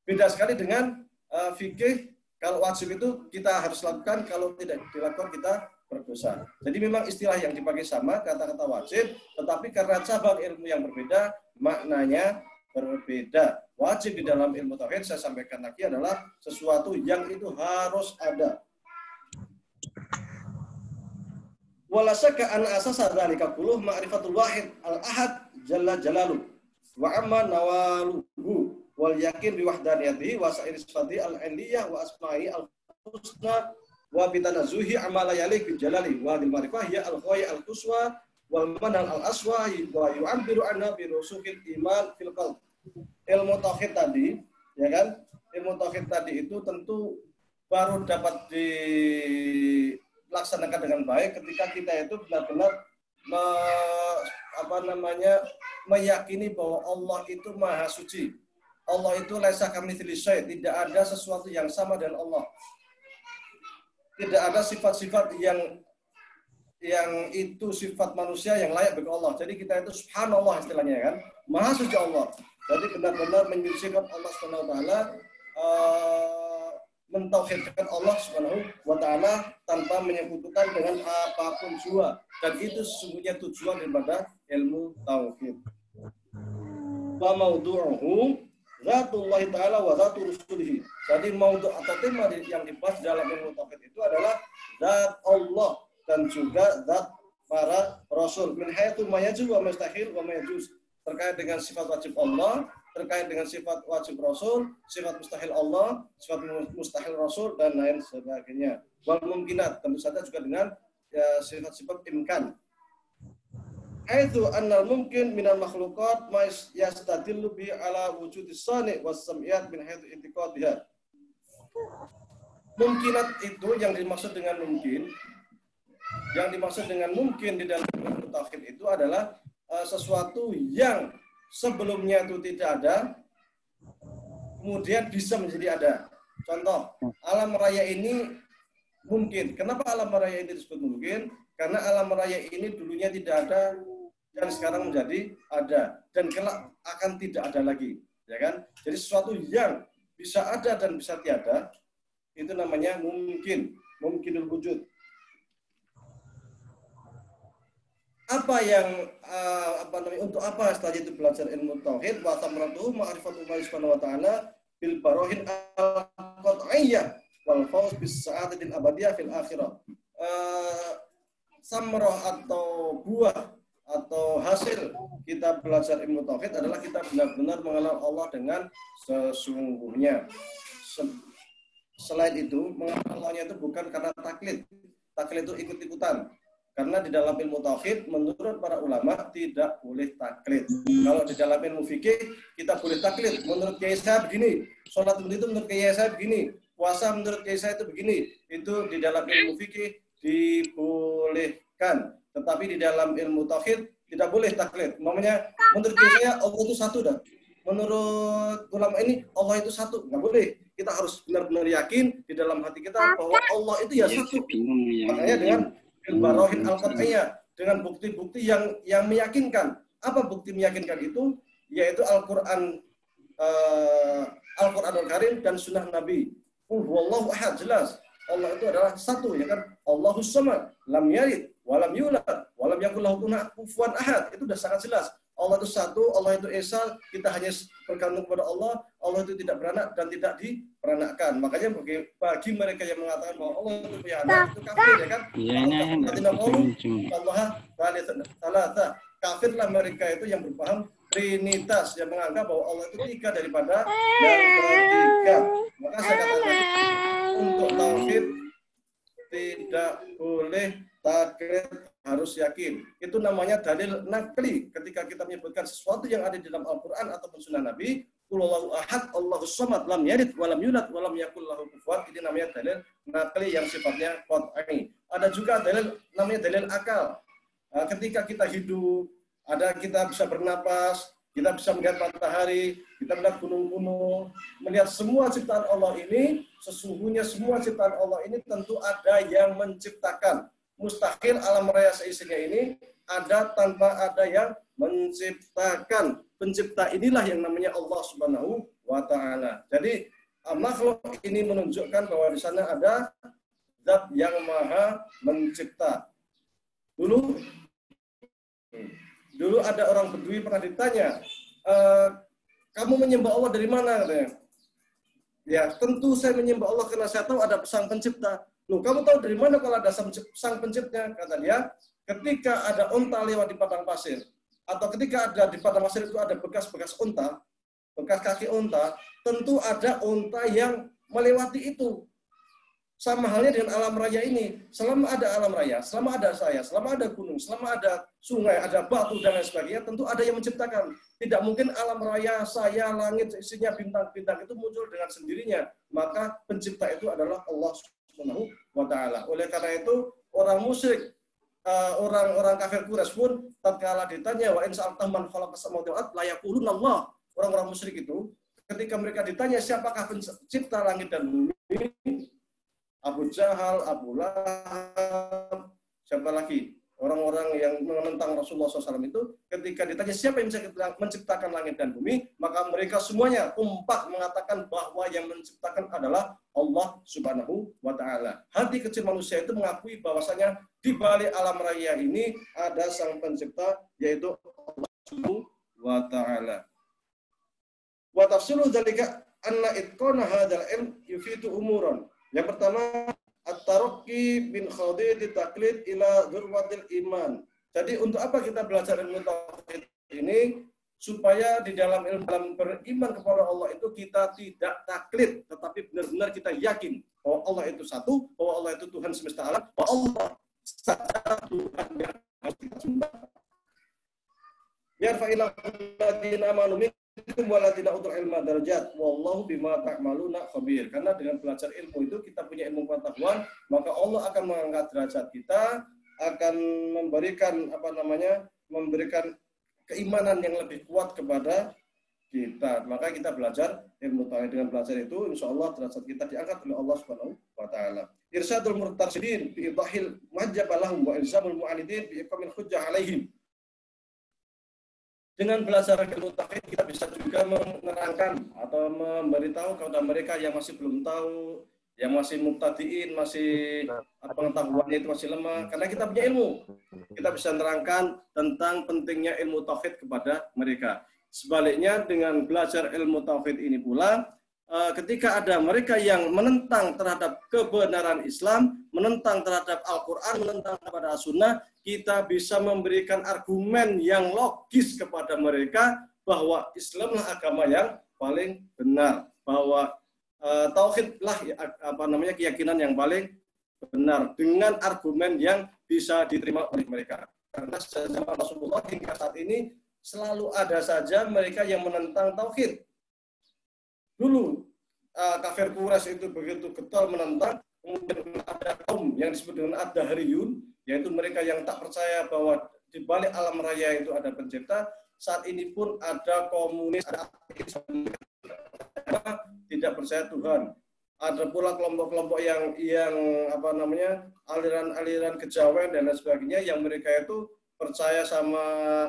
Beda sekali dengan fikih. Kalau wajib itu kita harus lakukan, kalau tidak dilakukan kita berdosa. Jadi memang istilah yang dipakai sama, kata-kata wajib, tetapi karena cabang ilmu yang berbeda, maknanya berbeda. Wajib di dalam ilmu tauhid, saya sampaikan lagi, adalah sesuatu yang itu harus ada. Wala syakka an asasa dzalika kulluh ma'rifatul wahid al-ahad jalla jalaluhu wa amma nawaluhu wal yakin bi wahdaniyatihi wa sa'ir sifati al-'iliyah wa asma'i al-husna wa bi tanazzuhi amala yalik bi jalali wa bil ma'rifah hiya al-ghaya al-quswa wal manal al-aswa wa yu'abbiru anna bi rusukil iman fil qalb. Ilmu tauhid tadi, ya kan? Ilmu tauhid tadi itu tentu baru dapat dilaksanakan dengan baik ketika kita itu benar-benar meyakini bahwa Allah itu maha suci. Allah itu laisa kamitslihi syai', tidak ada sesuatu yang sama dengan Allah. tidak ada sifat-sifat yang itu sifat manusia yang layak bagi Allah. Jadi kita itu subhanallah istilahnya kan, maha suci Allah. Jadi benar-benar menyucikan Allah Subhanahu wa taala, mentauhidkan Allah Subhanahu wa taala tanpa menyekutukan dengan apapun jua. Dan itu sesungguhnya tujuan daripada ilmu tauhid. Wa maudu'uhu zatullah ta'ala wa zatu rusulihi. Jadi maudhu' atau tema yang dibahas dalam ilmu tauhid itu adalah zat Allah dan juga zat para rasul. Min hayatu ma yajuz wa mustahil wa ma yajuz. Terkait dengan sifat wajib Allah, terkait dengan sifat wajib rasul, sifat mustahil Allah, sifat mustahil rasul dan lain sebagainya. Wal mungkinat, tentu saja juga dengan sifat-sifat imkan. Haitsu annal mungkin minal makhluqat ma yastadillu bi ala wujudis sani' was sam'iyat min haitsu i'tiqadiha. Mungkinat itu yang dimaksud dengan mungkin. Yang dimaksud dengan mungkin di dalam ilmu tauhid itu adalah sesuatu yang sebelumnya itu tidak ada, kemudian bisa menjadi ada. Contoh, alam raya ini mungkin. Kenapa alam raya ini disebut mungkin? Karena alam raya ini dulunya tidak ada dan sekarang menjadi ada, dan kelak akan tidak ada lagi, ya kan? Jadi sesuatu yang bisa ada dan bisa tiada itu namanya mungkin, mungkinul wujud. Apa yang untuk apa setelah itu belajar ilmu tauhid wa tamratuhu ma'rifatu Allah Subhanahu wa taala bil barahin al-qat'iyyah wal fawz bis sa'adatil abadiyah fil akhirah. Samrah atau buah atau hasil kita belajar ilmu tauhid adalah kita benar-benar mengenal Allah dengan sesungguhnya. Selain itu, mengenal Allahnya itu bukan karena taklid. Taklid itu ikut-ikutan. Karena di dalam ilmu tauhid, menurut para ulama tidak boleh taklid. Kalau di dalam ilmu fikih, kita boleh taklid. Menurut kiai saya begini, sholat itu menurut kiai saya begini, puasa menurut kiai saya itu begini. Itu di dalam ilmu fikih dibolehkan. Tetapi di dalam ilmu tauhid tidak boleh taklid. Namanya menurut kiai saya Allah itu satu dah. Menurut ulama ini Allah itu satu, nggak boleh. Kita harus benar-benar yakin di dalam hati kita bahwa Allah itu ya satu. Makanya dengan Al-Barahin Al-Qat'iyyah, dengan bukti-bukti yang meyakinkan. Apa bukti meyakinkan itu? Yaitu Al-Quran Al-Quranul Karim dan Sunnah Nabi. Wallahu ahad, jelas. Allah itu adalah satu, ya kan? Allahus samad, lam yalid, walam yulad, walam yakul lahu kufuwan ahad. Itu sudah sangat jelas. Allah itu satu, Allah itu esa, kita hanya bergantung kepada Allah, Allah itu tidak beranak dan tidak diperanakkan. Makanya bagi mereka yang mengatakan bahwa Allah itu punya anak, itu kafir, ya kan? Allah kafirlah mereka itu yang berpaham Trinitas, yang menganggap bahwa Allah itu tiga daripada yang ketiga. Maka saya katakan untuk tauhid tidak boleh taklid, harus yakin. Itu namanya dalil nakli. Ketika kita menyebutkan sesuatu yang ada di dalam Al-Quran ataupun Sunnah Nabi, Qulullahu ahad, Allahus samad, lam yalid, walam yulad, walam yakul lahu kufuwan. Ini namanya dalil nakli yang sifatnya qat'i. Ada juga dalil namanya dalil akal. Ketika kita hidup, kita bisa bernapas, kita bisa melihat matahari, kita melihat gunung-gunung, melihat semua ciptaan Allah ini. Sesungguhnya semua ciptaan Allah ini tentu ada yang menciptakan. Mustahil alam raya seisinya ini ada tanpa ada yang menciptakan. Pencipta inilah yang namanya Allah Subhanahu wa taala. Jadi makhluk ini menunjukkan bahwa di sana ada zat yang maha mencipta. Dulu ada orang Bedui pernah ditanya, kamu menyembah Allah dari mana, katanya. Ya, tentu saya menyembah Allah karena saya tahu ada sang pencipta. Loh, kamu tahu dari mana kalau ada sang pencipta? Kata dia, ketika ada unta lewat di padang pasir, atau ketika ada di padang pasir itu ada bekas-bekas unta, bekas kaki unta, tentu ada unta yang melewati itu. Sama halnya dengan alam raya ini. Selama ada alam raya, selama ada saya, selama ada gunung, selama ada sungai, ada batu, dan lain sebagainya, tentu ada yang menciptakan. Tidak mungkin alam raya, saya, langit, isinya bintang-bintang itu muncul dengan sendirinya. Maka pencipta itu adalah Allah Subhanahu wa ta'ala. Oleh karena itu, orang musyrik, orang-orang kafir Quraisy pun tatkala ditanya wa in sa'altahum man khalaqas samawati wal ardh la yaquluna Allah. Orang-orang musyrik itu ketika mereka ditanya siapakah pencipta langit dan bumi, Abu Jahal, Abu Lahab, siapa lagi? Orang-orang yang menentang Rasulullah SAW itu, ketika ditanya siapa yang bisa menciptakan langit dan bumi, maka mereka semuanya kompak mengatakan bahwa yang menciptakan adalah Allah Subhanahu wa Ta'ala. Hati kecil manusia itu mengakui bahwasanya di balik alam raya ini ada sang pencipta, yaitu Allah Subhanahu wa Ta'ala. Wa tafsiru dzalika anna itqana hadzal ilm yufitu umuran. Yang pertama, at-taraqi bin khadid taqlid ila dzurwatil iman. Jadi untuk apa kita belajar ilmu tauhid ini? Supaya di dalam beriman kepada Allah itu kita tidak taklid, tetapi benar-benar kita yakin bahwa Allah itu satu, bahwa Allah itu Tuhan semesta alam, bahwa Allah saja Tuhan yang harus kita sembah. Yarfa'illahu alladziina aamanu minkum walladziina utul ilma darajat wallahu bima ta'maluna khabir. Karena dengan belajar ilmu itu kita punya ilmu pengetahuan, maka Allah akan mengangkat derajat kita, akan memberikan keimanan yang lebih kuat kepada kita. Maka kita belajar ilmu tauhid. Dengan belajar itu insya Allah derajat kita diangkat oleh Allah Subhanahu wa Ta'ala. Irsyadul murtarsidin bi idahil muhajjabalahum wa ilzamul mu'anidin bi iqamil hujjah alaihim. Dengan belajar ilmu tauhid kita bisa juga menerangkan atau memberitahu kepada mereka yang masih belum tahu, yang masih mubtadiin, masih pengetahuannya itu masih lemah. Karena kita punya ilmu, kita bisa menerangkan tentang pentingnya ilmu tauhid kepada mereka. Sebaliknya dengan belajar ilmu tauhid ini pula, ketika ada mereka yang menentang terhadap kebenaran Islam, menentang terhadap Al-Quran, menentang kepada As-Sunnah, kita bisa memberikan argumen yang logis kepada mereka bahwa Islamlah agama yang paling benar, bahwa tauhidlah keyakinan yang paling benar dengan argumen yang bisa diterima oleh mereka. Karena sejak zaman Rasulullah hingga saat ini selalu ada saja mereka yang menentang tauhid. Dulu kafir Quraisy itu begitu getol menentang, kemudian ada kaum yang disebut dengan ad-dahriyun, yaitu mereka yang tak percaya bahwa di balik alam raya itu ada pencipta. Saat ini pun ada komunis, ada ateis, tidak percaya Tuhan. Ada pula kelompok-kelompok yang aliran-aliran kejawen dan lain sebagainya yang mereka itu percaya sama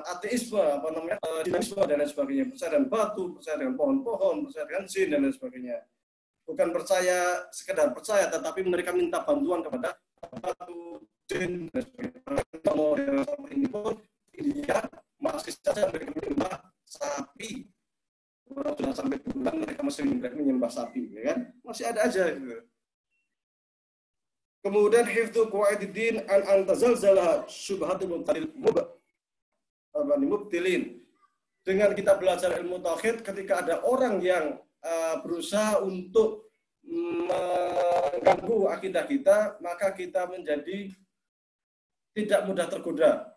ateisme, dinamisme dan lain sebagainya, percaya dengan batu, percaya dengan pohon-pohon, percaya dengan jin dan lain sebagainya. Bukan percaya sekedar percaya, tetapi mereka minta bantuan kepada batu, jin dan sebagainya. Model ini pun India masih saja mereka menyembah sapi. Sudah sampai bulan mereka masih menyembah sapi, ya kan? Masih ada aja gitu. Kemudian hifdzu qawaidid an antazalzala syubhatul mubtilin. Dengan kita belajar ilmu tauhid, ketika ada orang yang berusaha untuk mengganggu akidah kita, maka kita menjadi tidak mudah tergoda.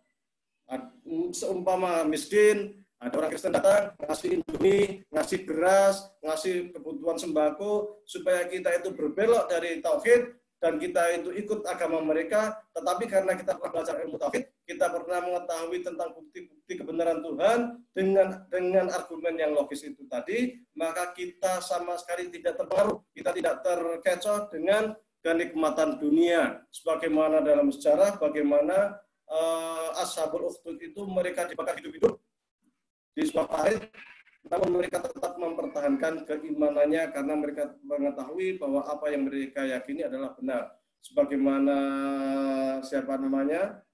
Seumpama miskin, ada orang Kristen datang, ngasih Indomie, ngasih beras, ngasih kebutuhan sembako, supaya kita itu berbelok dari tauhid, dan kita itu ikut agama mereka, tetapi karena kita pernah belajar ilmu tauhid, kita pernah mengetahui tentang bukti-bukti kebenaran Tuhan dengan argumen yang logis itu tadi, maka kita sama sekali tidak terpengaruh, kita tidak terkecoh dengan kenikmatan dunia. Sebagaimana dalam sejarah, bagaimana Ashabul Ukhdud itu mereka dibakar hidup-hidup di sebuah parit, namun mereka tetap mempertahankan keimanannya karena mereka mengetahui bahwa apa yang mereka yakini adalah benar. Sebagaimana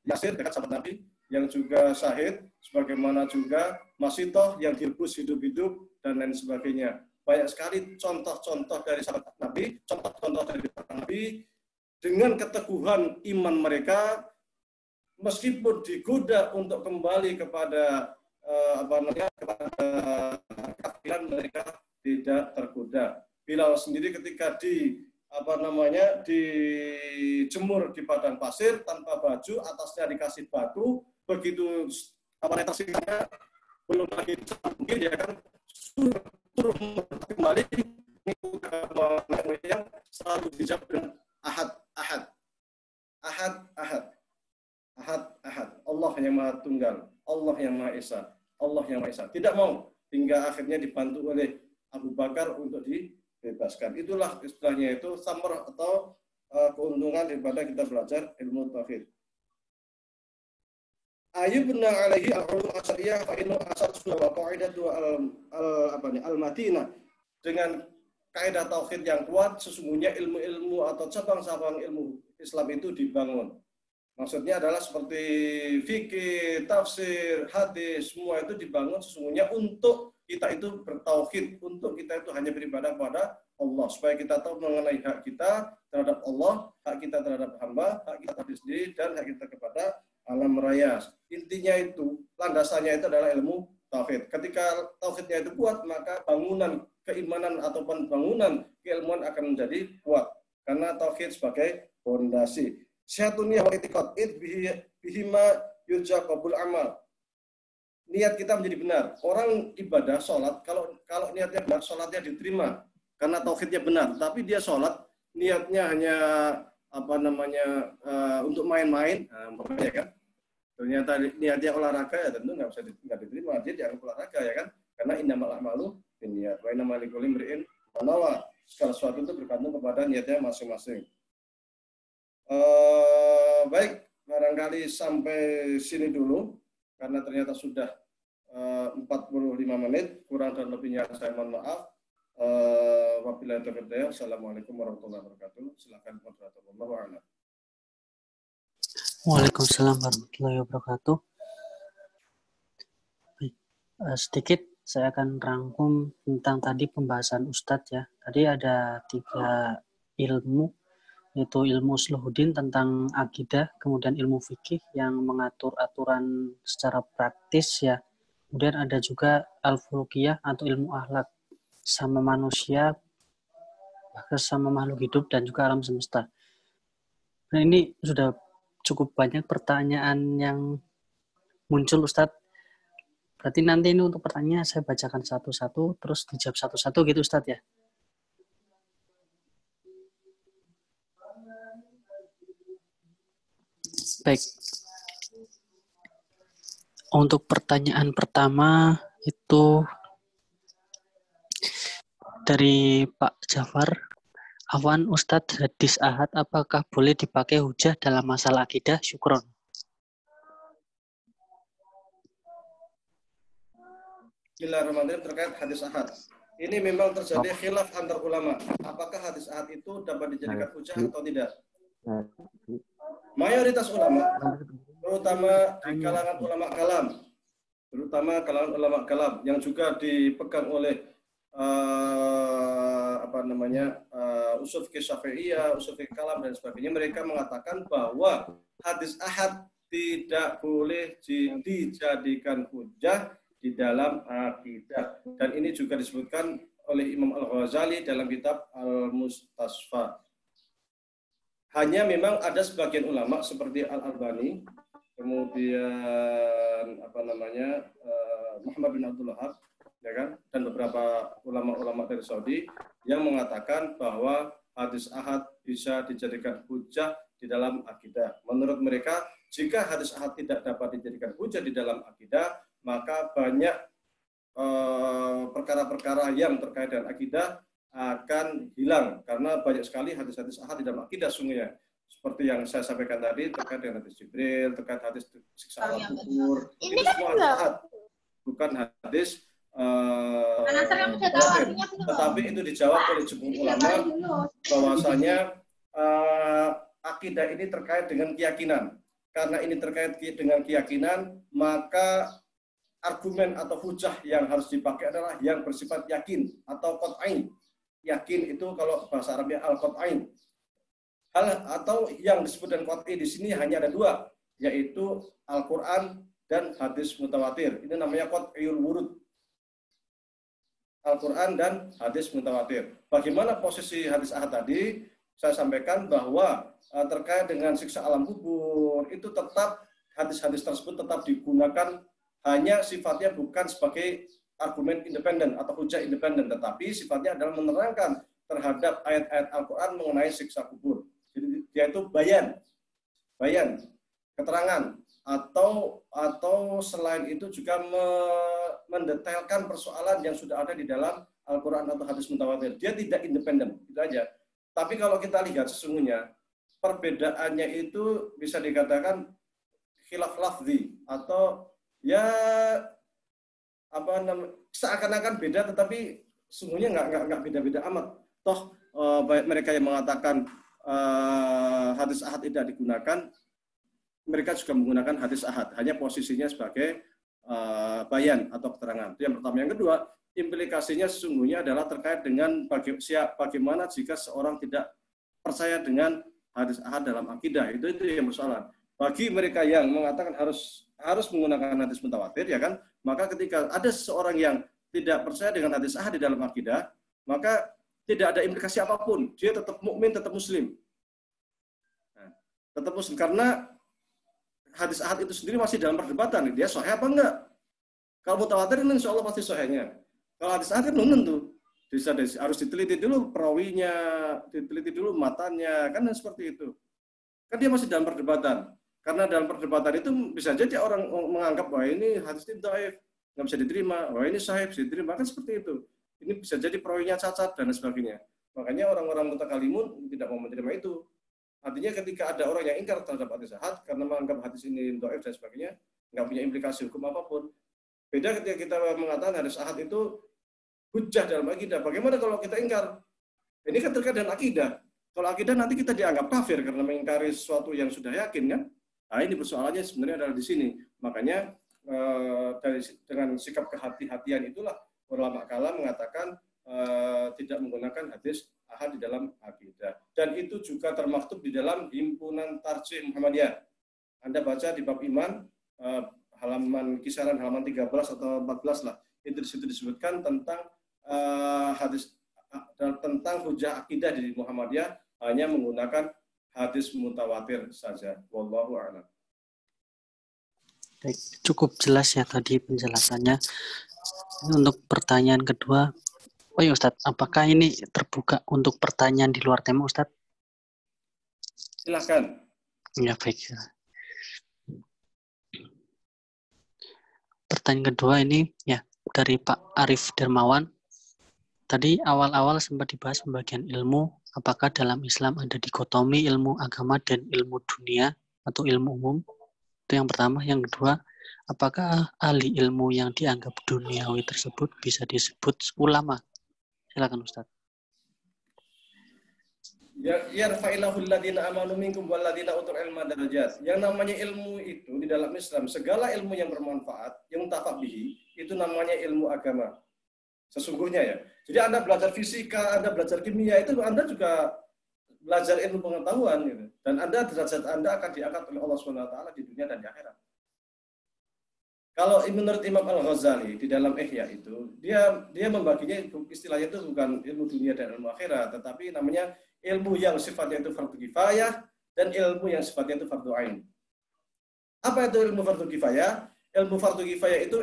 Yasir dekat sahabat Nabi yang juga syahid, sebagaimana juga Masitoh yang direbus hidup-hidup dan lain sebagainya. Banyak sekali contoh-contoh dari sahabat Nabi, contoh-contoh dari para Nabi dengan keteguhan iman mereka, meskipun digoda untuk kembali kepada kafiran, mereka tidak tergoda. Bilal sendiri ketika dijemur di padang pasir tanpa baju, atasnya dikasih batu, begitu tersingkatnya belum lagi mungkin ya kan suruh kembali yang selalu dijawab dengan ahad. Allah yang Maha Tunggal, Allah yang Maha Esa, Allah yang Maha Esa. Tidak mau, hingga akhirnya dibantu oleh Abu Bakar untuk dibebaskan. Itulah istilahnya itu samar atau keuntungan daripada kita belajar ilmu tauhid. Ayubna alaihi al-ulum asyariyah fa inna asasuna wa qaidatu al-madinah. Dengan kaidah tauhid yang kuat, sesungguhnya ilmu-ilmu atau cabang-cabang ilmu Islam itu dibangun. Maksudnya adalah seperti fikih, tafsir, hadis, semua itu dibangun sesungguhnya untuk kita itu bertauhid, untuk kita itu hanya beribadah kepada Allah, supaya kita tahu mengenai hak kita terhadap Allah, hak kita terhadap hamba, hak kita terhadap sendiri, dan hak kita kepada alam raya. Intinya itu, landasannya itu adalah ilmu tauhid. Ketika tauhidnya itu kuat, maka bangunan keimanan ataupun bangunan keilmuan akan menjadi kuat. Karena tauhid sebagai fondasi. Syaituniyah wal i'tiqad bihima yurja qabul amal. Niat kita menjadi benar. Orang ibadah, sholat, kalau niatnya benar, sholatnya diterima. Karena tauhidnya benar. Tapi dia sholat, niatnya hanya untuk main-main, kan? Ternyata niatnya olahraga, ya tentu nggak diterima. Dia dianggap olahraga, ya kan? Karena innamal a'malu binniyat wa innamal likulli imri'in ma nawa. Segala sesuatu itu bergantung kepada niatnya masing-masing. Baik, barangkali sampai sini dulu, karena ternyata sudah 45 menit, kurang dan lebihnya saya mohon maaf. Wabillahi taufiq wal hidayah. Assalamualaikum warahmatullahi wabarakatuh. Silakan moderator. Wallahu a'lam. Waalaikumsalam warahmatullahi wabarakatuh. Sedikit saya akan rangkum tentang tadi pembahasan Ustadz ya. Tadi ada 3 ilmu, yaitu ilmu Usluhuddin tentang akidah, kemudian ilmu fikih yang mengatur aturan secara praktis ya. Kemudian ada juga al-fuluqiyah atau ilmu akhlak sama manusia, bahkan sama makhluk hidup dan juga alam semesta. Nah, ini sudah cukup banyak pertanyaan yang muncul Ustadz. Berarti nanti ini untuk pertanyaan saya bacakan satu-satu, terus dijawab satu-satu gitu Ustadz ya. Baik. Untuk pertanyaan pertama itu dari Pak Jafar. Afwan Ustadz, hadis ahad apakah boleh dipakai hujah dalam masalah akidah? Syukron. Bismillahirrahmanirrahim. Terkait hadis ahad. Ini memang terjadi khilaf antar ulama. Apakah hadis ahad itu dapat dijadikan hujah atau tidak? Mayoritas ulama, terutama di kalangan ulama kalam, yang juga dipegang oleh usul fikih Syafi'iyah, usul fikih kalam dan sebagainya, mereka mengatakan bahwa hadis ahad tidak boleh dijadikan hujah di dalam akidah. Dan ini juga disebutkan oleh Imam Al-Ghazali dalam kitab Al-Mustasfa. Hanya memang ada sebagian ulama seperti Al-Albani, kemudian Muhammad bin Abdul Wahab, ya kan, dan beberapa ulama-ulama dari Saudi yang mengatakan bahwa hadis ahad bisa dijadikan hujah di dalam akidah. Menurut mereka, jika hadis ahad tidak dapat dijadikan hujah di dalam akidah, maka banyak perkara-perkara yang terkait dengan akidah akan hilang, karena banyak sekali hadis-hadis ahad di dalam akidah sungguhnya. Seperti yang saya sampaikan tadi terkait dengan hadis Jibril, terkait hadis siksa alam kubur, itu semua hadis ahad, bukan hadis tetapi itu dijawab oleh jumhur ulama bahwasanya akidah ini terkait dengan keyakinan. Karena ini terkait dengan keyakinan, maka argumen atau hujah yang harus dipakai adalah yang bersifat yakin atau qat'i. Yakin itu kalau bahasa Arabnya al-qat'i. Atau yang disebut dengan qat'i di sini hanya ada 2, yaitu Al-Qur'an dan hadis mutawatir. Ini namanya qat'iyul wurud. Al-Quran dan hadis mutawatir. Bagaimana posisi hadis ahad tadi? Saya sampaikan bahwa terkait dengan siksa alam kubur, itu tetap hadis-hadis tersebut tetap digunakan, hanya sifatnya bukan sebagai argumen independen atau hujah independen, tetapi sifatnya adalah menerangkan terhadap ayat-ayat Al-Quran mengenai siksa kubur. Jadi dia itu bayan, keterangan, atau selain itu juga mendetailkan persoalan yang sudah ada di dalam Al-Quran atau hadis mutawatir. Dia tidak independen, itu aja. Tapi kalau kita lihat sesungguhnya perbedaannya itu bisa dikatakan khilaf lafzi atau ya apa namanya seakan-akan beda tetapi sungguhnya nggak beda-beda amat. Toh baik mereka yang mengatakan hadis ahad tidak digunakan, mereka juga menggunakan hadis ahad, hanya posisinya sebagai bayan atau keterangan. Itu yang pertama. Yang kedua, implikasinya sesungguhnya adalah terkait dengan bagaimana jika seorang tidak percaya dengan hadis ahad dalam akidah. Itu yang persoalan. Bagi mereka yang mengatakan harus menggunakan hadis mutawatir, ya kan? Maka ketika ada seseorang yang tidak percaya dengan hadis ahad di dalam akidah, maka tidak ada implikasi apapun. Dia tetap mukmin, tetap muslim. Nah, tetap muslim karena hadis ahad itu sendiri masih dalam perdebatan. Dia sahih apa enggak? Kalau mutawatir ini insya Allah pasti sahihnya. Kalau hadis ahad kan belum tentu. Harus diteliti dulu perawinya, diteliti dulu matanya, kan seperti itu. Kan dia masih dalam perdebatan. Karena dalam perdebatan itu bisa jadi orang menganggap bahwa ini hadis ini dhaif, nggak bisa diterima, bahwa ini sahih bisa diterima, kan seperti itu. Ini bisa jadi perawinya cacat dan sebagainya. Makanya orang-orang mutakalimun tidak mau menerima itu. Artinya ketika ada orang yang ingkar terhadap hadis ahad karena menganggap hadis ini dhaif dan sebagainya, nggak punya implikasi hukum apapun. Beda ketika kita mengatakan hadis ahad itu hujjah dalam akidah. Bagaimana kalau kita ingkar? Ini kan terkait dengan akidah. Kalau akidah nanti kita dianggap kafir karena mengingkari sesuatu yang sudah yakin, kan? Nah, ini persoalannya sebenarnya adalah di sini. Makanya dengan sikap kehati-hatian itulah ulama kalam mengatakan tidak menggunakan hadis ahad di dalam akidah. Dan itu juga termaktub di dalam himpunan Tarjih Muhammadiyah. Anda baca di bab iman halaman kisaran halaman 13 atau 14 lah. Itu di situ disebutkan tentang hadis tentang hujah akidah di Muhammadiyah hanya menggunakan hadis mutawatir saja. Wallahu a'lam. Baik, cukup jelas ya tadi penjelasannya. Untuk pertanyaan kedua, oh ya Ustadz, apakah ini terbuka untuk pertanyaan di luar tema Ustadz? Silakan. Ya baik. Pertanyaan kedua ini ya dari Pak Arif Dermawan. Tadi awal-awal sempat dibahas pembagian ilmu, apakah dalam Islam ada dikotomi ilmu agama dan ilmu dunia atau ilmu umum? Itu yang pertama. Yang kedua, apakah ahli ilmu yang dianggap duniawi tersebut bisa disebut ulama? Silakan Ustaz. Yarfa'illahu alladhina amanu minkum walladhina utul ilma darajat. Yang namanya ilmu itu di dalam Islam, segala ilmu yang bermanfaat, yang muntafaq bihi, itu namanya ilmu agama. Sesungguhnya ya. Jadi Anda belajar fisika, Anda belajar kimia, itu Anda juga belajar ilmu pengetahuan gitu. Dan derajat Anda akan diangkat oleh Allah SWT di dunia dan di akhirat. Kalau menurut Imam Al-Ghazali di dalam Ihya itu, dia membaginya istilahnya itu bukan ilmu dunia dan ilmu akhirat, tetapi namanya ilmu yang sifatnya itu fardu kifayah dan ilmu yang sifatnya itu fardu ain. Apa itu ilmu fardu kifayah? Ilmu fardu kifayah itu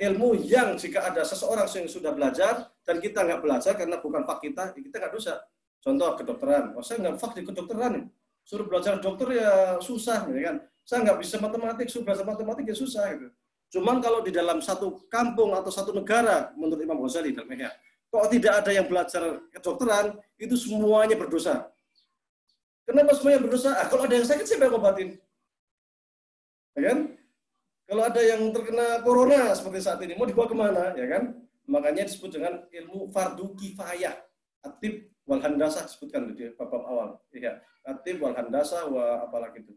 ilmu yang jika ada seseorang yang sudah belajar dan kita nggak belajar karena bukan fak kita nggak dosa. Contoh kedokteran, saya nggak fak di kedokteran, suruh belajar dokter ya susah, ya kan? Saya nggak bisa matematik, suruh belajar matematik ya susah gitu. Cuman kalau di dalam satu kampung atau satu negara, menurut Imam Ghazali dalam Ihya, kok tidak ada yang belajar kedokteran, itu semuanya berdosa. Kenapa semuanya berdosa? Kalau ada yang sakit siapa yang ngobatin? Ya kan? Kalau ada yang terkena corona seperti saat ini, mau dibawa kemana, ya kan? Makanya disebut dengan ilmu fardu kifayah. Atib wal handasah disebutkan di bab awal. Ya, atib wal handasah wa apalagi itu.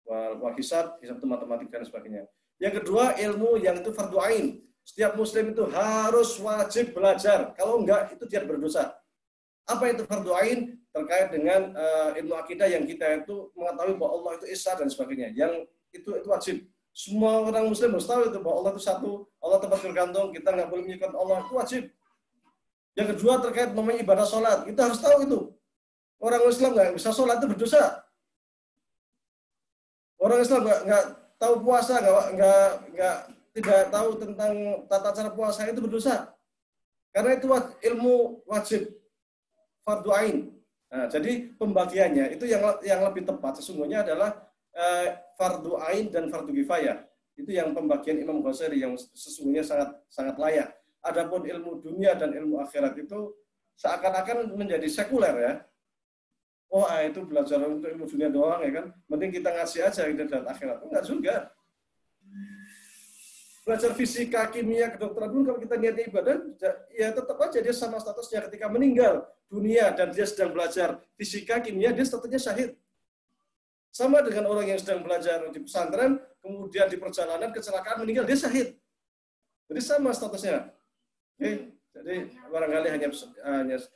Wal hisab itu matematik dan sebagainya. Yang kedua, ilmu yang itu fardu ain. Setiap muslim itu harus wajib belajar. Kalau enggak, itu dia berdosa. Apa itu fardu ain? Terkait dengan ilmu akidah yang kita itu mengetahui bahwa Allah itu esa dan sebagainya. Yang itu wajib. Semua orang muslim harus tahu itu bahwa Allah itu satu, Allah tempat bergantung, kita nggak boleh menyekutukan Allah, itu wajib. Yang kedua terkait namanya ibadah sholat, kita harus tahu itu. Orang Islam nggak bisa sholat itu berdosa. Orang Islam nggak tahu puasa, tidak tahu tentang tata cara puasa itu berdosa. Karena itu ilmu wajib fardu ain. Nah, jadi pembagiannya itu yang lebih tepat sesungguhnya adalah fardu ain dan fardu kifayah. Itu yang pembagian Imam Ghazali yang sesungguhnya sangat layak. Adapun ilmu dunia dan ilmu akhirat itu seakan-akan menjadi sekuler ya. itu belajar untuk ilmu dunia doang ya kan, penting kita ngasih aja gitu dan akhirat. Enggak juga. Belajar fisika, kimia, kedokteran pun kalau kita niatnya ibadah, ya tetap aja dia sama statusnya ketika meninggal dunia dan dia sedang belajar fisika, kimia, dia statusnya syahid. Sama dengan orang yang sedang belajar di pesantren, kemudian di perjalanan kecelakaan meninggal, dia syahid. Jadi sama statusnya. Oke, jadi barangkali hanya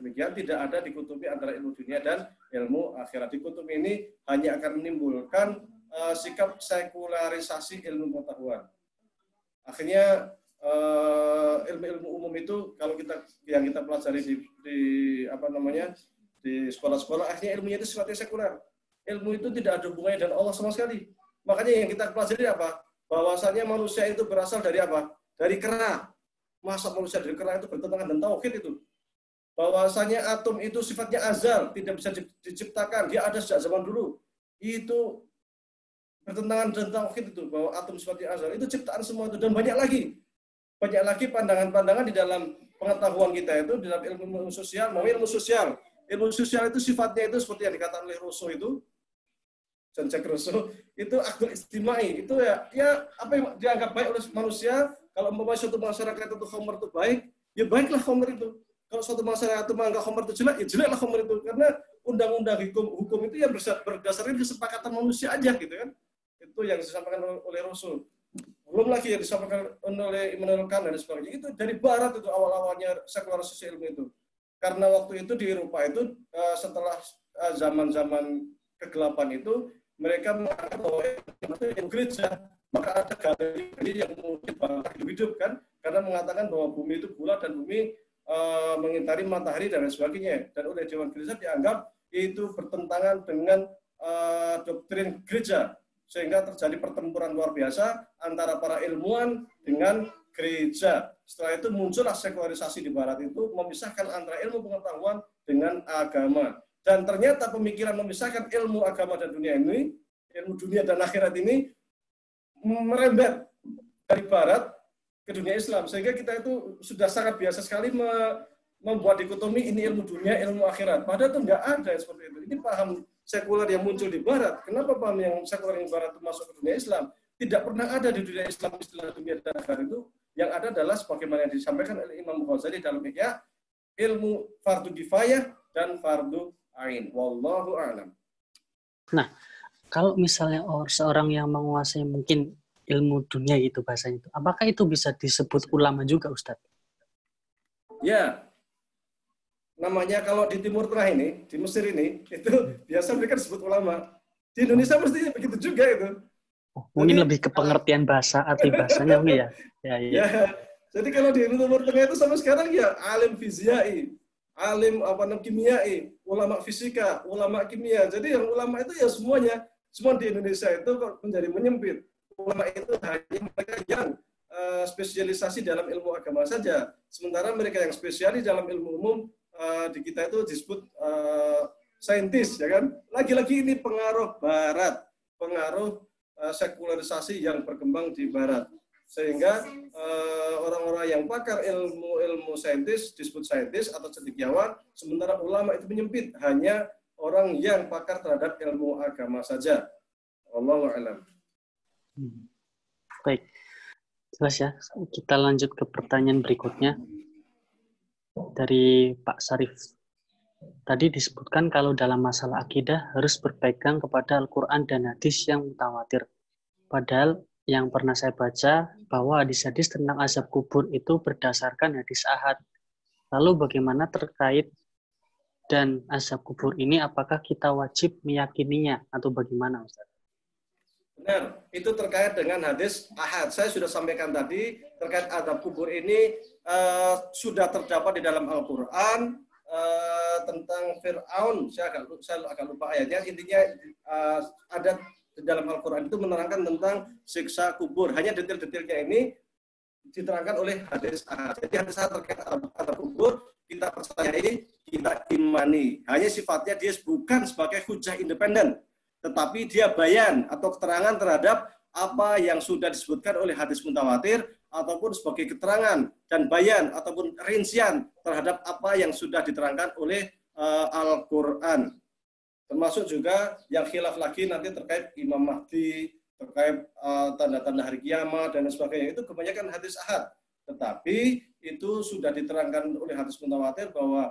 demikian, tidak ada dikotomi antara ilmu dunia dan ilmu akhirat. Dikotomi ini hanya akan menimbulkan sikap sekularisasi ilmu pengetahuan. Akhirnya ilmu-ilmu umum itu kalau yang kita pelajari di sekolah-sekolah, akhirnya ilmunya itu sifatnya sekuler. Ilmu itu tidak ada hubungannya dengan Allah sama sekali. Makanya yang kita pelajari apa? Bahwasanya manusia itu berasal dari apa? Dari kera. Masa manusia dari kera itu bertentangan dengan tauhid itu? Bahwasanya atom itu sifatnya azal, tidak bisa diciptakan, dia ada sejak zaman dulu. Itu bertentangan dengan tauhid itu, bahwa atom sifatnya azal, itu ciptaan semua itu, dan banyak lagi pandangan-pandangan di dalam pengetahuan kita itu, di dalam ilmu sosial, mau ilmu sosial. Ilmu sosial itu sifatnya itu seperti yang dikatakan oleh Rousseau itu, Jean-Jacques Rousseau, itu akhdul istimai, itu ya apa yang dianggap baik oleh manusia. Kalau suatu masyarakat itu khamr itu baik, ya baiklah khamr itu. Kalau suatu masyarakat itu menganggap khamr itu jelek, ya jeleklah khamr itu. Karena undang-undang hukum itu ya berdasarkan kesepakatan manusia aja gitu kan. Itu yang disampaikan oleh Rousseau. Belum lagi yang disampaikan oleh Immanuel Kant dan sebagainya. Itu dari barat itu awal-awalnya sekularisasi ilmu itu. Karena waktu itu di Eropa itu setelah zaman-zaman kegelapan itu, mereka menganggap bahwa itu gereja. Maka ada galeri yang mungkin hidup kan, karena mengatakan bahwa bumi itu bulat dan bumi mengitari matahari dan lain sebagainya. Dan oleh Dewan Gereja dianggap itu bertentangan dengan doktrin gereja, sehingga terjadi pertempuran luar biasa antara para ilmuwan dengan gereja. Setelah itu muncullah sekularisasi di barat itu, memisahkan antara ilmu pengetahuan dengan agama. Dan ternyata pemikiran memisahkan ilmu agama dan dunia ini, ilmu dunia dan akhirat ini, merembet dari barat ke dunia Islam, sehingga kita itu sudah sangat biasa sekali membuat dikotomi ini ilmu dunia, ilmu akhirat. Padahal itu nggak ada seperti itu. Ini paham sekuler yang muncul di barat. Kenapa paham yang sekuler yang barat itu masuk ke dunia Islam? Tidak pernah ada di dunia Islam istilah dunia dan akhirat itu. Yang ada adalah sebagaimana yang disampaikan oleh Imam Ghazali dalam Ihya, ilmu fardu kifayah dan fardu ain. Wallahu a'lam. Nah, kalau misalnya seorang yang menguasai mungkin ilmu dunia gitu bahasanya itu, apakah itu bisa disebut ulama juga, Ustadz? Ya, namanya kalau di Timur Tengah ini, di Mesir ini, itu biasa mereka disebut ulama. Di Indonesia mestinya begitu juga itu. Mungkin jadi, lebih ke pengertian bahasa, arti bahasanya mungkin ya. Ya. Jadi kalau di Timur Tengah itu sampai sekarang ya alim fiziai, alim kimiai, ulama fisika, ulama kimia. Jadi yang ulama itu ya semuanya. Semua di Indonesia itu menjadi menyempit. Ulama itu hanya mereka yang spesialisasi dalam ilmu agama saja. Sementara mereka yang spesialis dalam ilmu umum di kita itu disebut saintis, ya kan? Lagi-lagi ini pengaruh Barat, pengaruh sekularisasi yang berkembang di Barat, sehingga orang-orang yang pakar ilmu saintis disebut saintis atau cendekiawan, sementara ulama itu menyempit hanya orang yang pakar terhadap ilmu agama saja. Wallahu a'lam. Baik, jelas ya. Kita lanjut ke pertanyaan berikutnya dari Pak Sarif. Tadi disebutkan kalau dalam masalah akidah harus berpegang kepada Al-Quran dan hadis yang mutawatir. Padahal yang pernah saya baca bahwa hadis-hadis tentang azab kubur itu berdasarkan hadis ahad. Lalu bagaimana terkait dan azab kubur ini, apakah kita wajib meyakininya atau bagaimana, Ustaz? Benar, itu terkait dengan hadis ahad. Saya sudah sampaikan tadi, terkait azab kubur ini sudah terdapat di dalam Al-Quran tentang Fir'aun. Saya agak lupa ayatnya. Intinya ada di dalam Al-Quran itu menerangkan tentang siksa kubur. Hanya detail-detailnya ini diterangkan oleh hadis ahad. Jadi hadis ahad terkait azab kubur kita percayai, kita imani. Hanya sifatnya dia bukan sebagai hujah independen, tetapi dia bayan atau keterangan terhadap apa yang sudah disebutkan oleh hadis mutawatir, ataupun sebagai keterangan dan bayan ataupun rincian terhadap apa yang sudah diterangkan oleh Al-Quran. Termasuk juga yang khilaf lagi nanti terkait Imam Mahdi, terkait tanda-tanda hari kiamat dan sebagainya. Itu kebanyakan hadis ahad. Tetapi itu sudah diterangkan oleh hadis mutawatir bahwa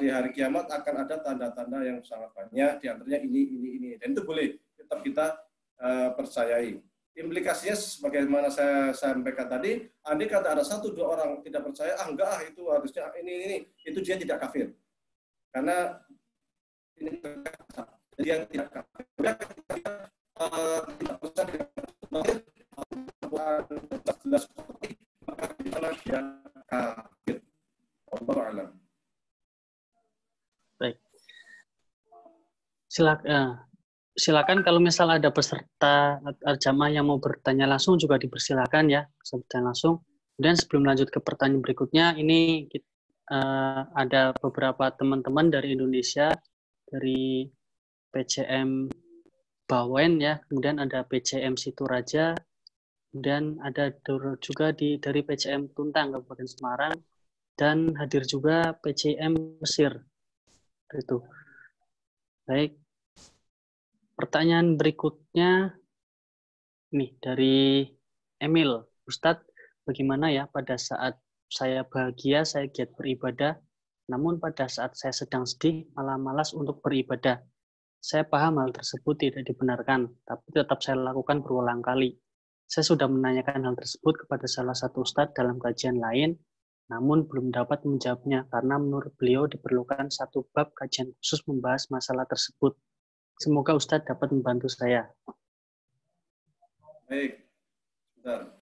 di hari kiamat akan ada tanda-tanda yang sangat banyak, di antaranya ini. Dan itu boleh tetap kita percayai. Implikasinya sebagaimana saya sampaikan tadi, andai kata ada 1-2 orang tidak percaya, enggak, itu harusnya ini, itu dia tidak kafir. Karena ini jadi yang tidak kafir. Tidak percaya jelas maka di sana dia kafir. Wallahu a'lam. Baik. Silakan kalau misal ada peserta jamaah yang mau bertanya langsung juga dipersilakan ya, bertanya langsung. Kemudian sebelum lanjut ke pertanyaan berikutnya, ini ada beberapa teman-teman dari Indonesia, dari PCM Bawen ya, kemudian ada PCM Situraja, kemudian ada juga dari PCM Tuntang Kabupaten Semarang, dan hadir juga PCM Mesir. Itu. Baik. Pertanyaan berikutnya nih dari Emil. Ustadz, bagaimana ya pada saat saya bahagia, saya giat beribadah, namun pada saat saya sedang sedih, malah malas untuk beribadah. Saya paham hal tersebut tidak dibenarkan, tapi tetap saya lakukan berulang kali. Saya sudah menanyakan hal tersebut kepada salah satu ustadz dalam kajian lain, namun belum dapat menjawabnya karena menurut beliau diperlukan satu bab kajian khusus membahas masalah tersebut. Semoga Ustadz dapat membantu saya. Baik. Bentar.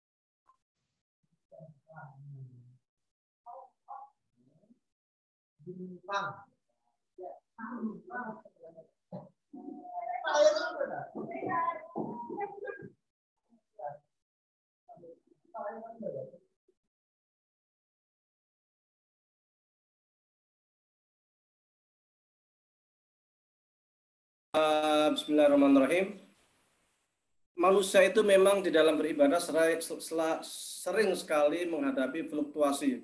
Bismillahirrahmanirrahim. Manusia itu memang di dalam beribadah sering sekali menghadapi fluktuasi.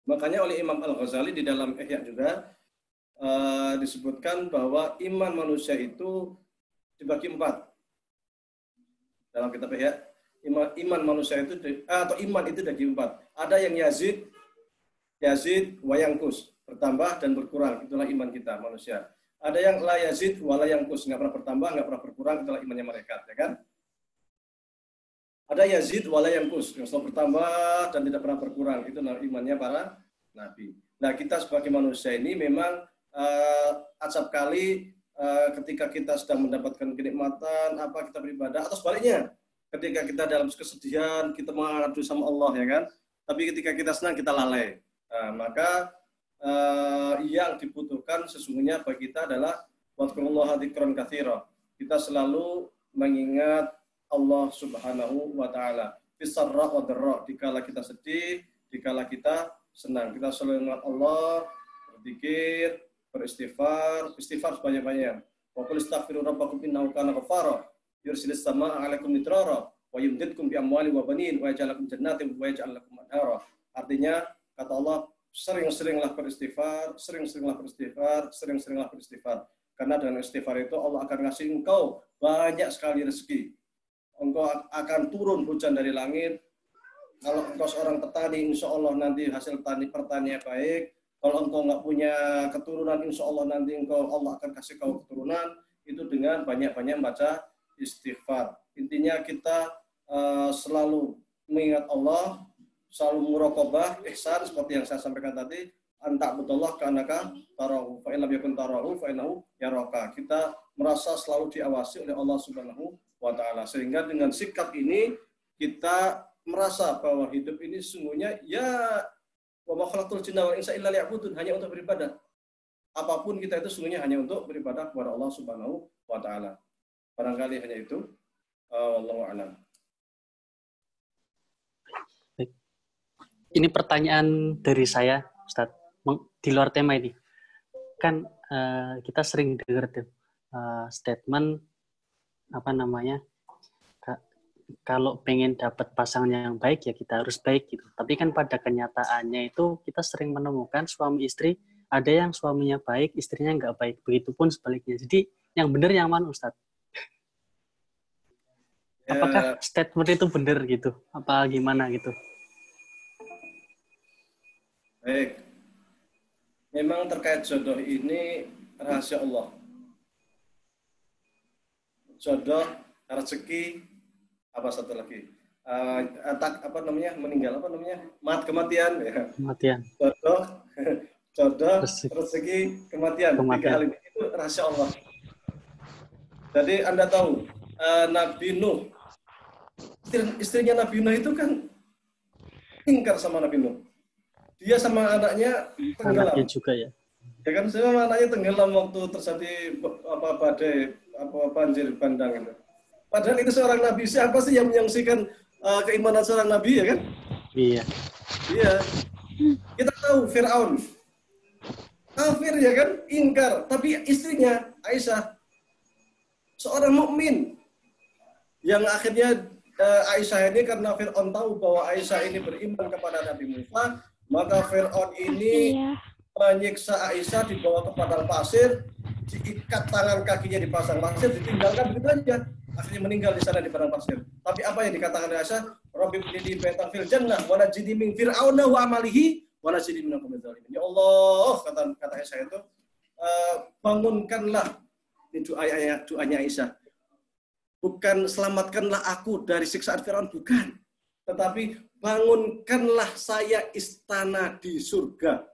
Makanya oleh Imam Al-Ghazali di dalam Ihya juga disebutkan bahwa iman manusia itu dibagi 4. Dalam kitab Ihya, iman manusia itu atau iman itu dibagi 4. Ada yang yazid wa yanqus, bertambah dan berkurang. Itulah iman kita manusia. Ada yang la yazid wa la yanqus, enggak pernah bertambah, enggak pernah berkurang, itulah imannya mereka, ya kan? Ada yazid wa la yanqus, yang selalu bertambah dan tidak pernah berkurang, itu imannya para nabi. Nah, kita sebagai manusia ini memang acap kali ketika kita sedang mendapatkan kenikmatan, kita beribadah, atau sebaliknya, ketika kita dalam kesedihan, kita mengadu sama Allah, ya kan? Tapi ketika kita senang, kita lalai. Maka yang dibutuhkan sesungguhnya bagi kita adalah wadkurullaha dzikran katsira. Kita selalu mengingat Allah Subhanahu wa taala. Fisarra wa dharra, dikala kita sedih, dikala kita senang. Kita selalu ingat Allah, berzikir, beristighfar sebanyak-banyak. Wa qul astaghfiru rabbakum innahu kana ghaffara. Yursilis samaa'a 'alaikum midrara wa yumdidkum bi amwali wa banin wa yaj'al lakum jannatin wa yaj'al lakum anhara. Artinya kata Allah, sering-seringlah beristighfar. Karena dengan istighfar itu Allah akan ngasih engkau banyak sekali rezeki. Engkau akan turun hujan dari langit. Kalau engkau seorang petani, insya Allah nanti hasil pertanian baik. Kalau engkau nggak punya keturunan, insya Allah nanti Allah akan kasih kau keturunan. Itu dengan banyak-banyak baca istighfar. Intinya kita selalu mengingat Allah, selalu muraqabah, ihsan seperti yang saya sampaikan tadi, anta'budallah ka'annaka tarahu, fa in lam yakun tarahu fa innahu yaraka. Kita merasa selalu diawasi oleh Allah Subhanahu wa taala. Sehingga dengan sikap ini kita merasa bahwa hidup ini sesungguhnya ya wa ma khalaqtul jinna wal insa illa liya'budun, hanya untuk beribadah. Apapun kita itu sesungguhnya hanya untuk beribadah kepada Allah Subhanahu wa taala. Barangkali hanya itu. Wallahu a'lam. Ini pertanyaan dari saya, Ustadz, di luar tema ini. Kan kita sering dengar statement kalau pengen dapat pasangan yang baik ya kita harus baik gitu. Tapi kan pada kenyataannya itu kita sering menemukan suami istri ada yang suaminya baik, istrinya nggak baik. Begitupun sebaliknya. Jadi yang benar yang mana, Ustadz? Apakah statement itu benar gitu? Apa gimana gitu? Baik. Memang terkait jodoh ini rahasia Allah. Jodoh, rezeki, apa satu lagi? Meninggal, kematian ya. Kematian. Jodoh, rezeki, kematian. Tiga hal ini itu rahasia Allah. Jadi Anda tahu, Nabi Nuh, istrinya Nabi Nuh itu kan ingkar sama Nabi Nuh. Dia sama anaknya tenggelam. Anaknya juga ya. Ya kan, sama anaknya tenggelam waktu terjadi badai, banjir bandang itu. Padahal itu seorang Nabi. Siapa sih yang menyaksikan keimanan seorang Nabi, ya kan? Iya. Iya. Kita tahu Fir'aun. Kafir, ya kan? Ingkar. Tapi istrinya, Aisyah, seorang mukmin yang akhirnya Aisyah ini, karena Fir'aun tahu bahwa Aisyah ini beriman kepada Nabi Musa, maka Fir'aun ini menyiksa Aisyah, dibawa ke padang pasir, diikat tangan kakinya, dipasang pasir, ditinggalkan begitu aja. Akhirnya meninggal di sana di padang pasir. Tapi apa yang dikatakan Aisyah? Rabbi ibni baitan fil jannah wa najini min fir'auna wa amalihi wa najini minal qawmidz zalimin. Ya Allah, kata Aisyah itu, bangunkanlah, ini doanya Aisyah. Bukan selamatkanlah aku dari siksaan Firaun, bukan. Tetapi bangunkanlah saya istana di surga.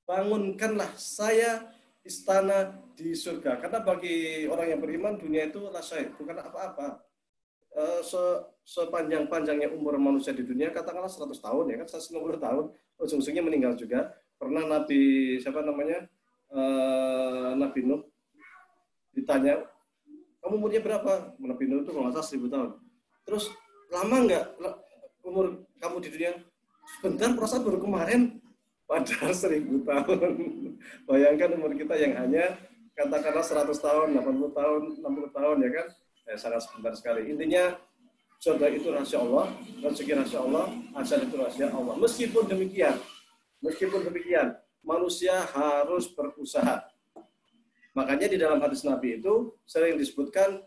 Bangunkanlah saya istana di surga. Karena bagi orang yang beriman, dunia itu lasai, bukan apa-apa. Sepanjang-panjangnya umur manusia di dunia, katakanlah 100 tahun, ya kan, 150 tahun, ujung-ujungnya meninggal juga. Pernah Nabi, Nabi Nuh, ditanya, kamu umurnya berapa? Nabi Nuh itu kalau nggak salah 1000 tahun. Terus, lama nggak umur kamu di dunia? Sebentar, perasaan baru kemarin. Padahal 1000 tahun. Bayangkan umur kita yang hanya katakanlah 100 tahun, 80 tahun, 60 tahun, ya kan? Sangat sebentar sekali. Intinya, jodoh itu rahasia Allah, rezeki rahasia Allah, ajal itu rahasia Allah. Meskipun demikian, manusia harus berusaha. Makanya di dalam hadis Nabi itu sering disebutkan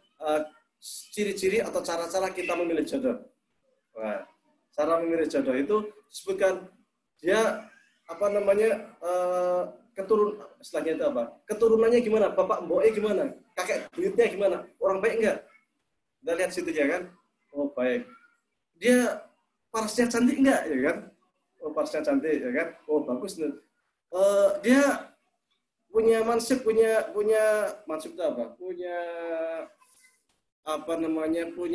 ciri-ciri atau cara-cara kita memilih jodoh. Nah, cara memilih jodoh itu disebutkan dia istilahnya itu apa? Keturunannya gimana? Bapak mboknya gimana? Kakek buyutnya gimana? Orang baik enggak? Kita lihat situ ya kan? Oh baik. Dia parasnya cantik enggak, ya kan? Oh parasnya cantik, ya kan? Oh bagus. Dia punya mansib, punya mansib itu apa? Punya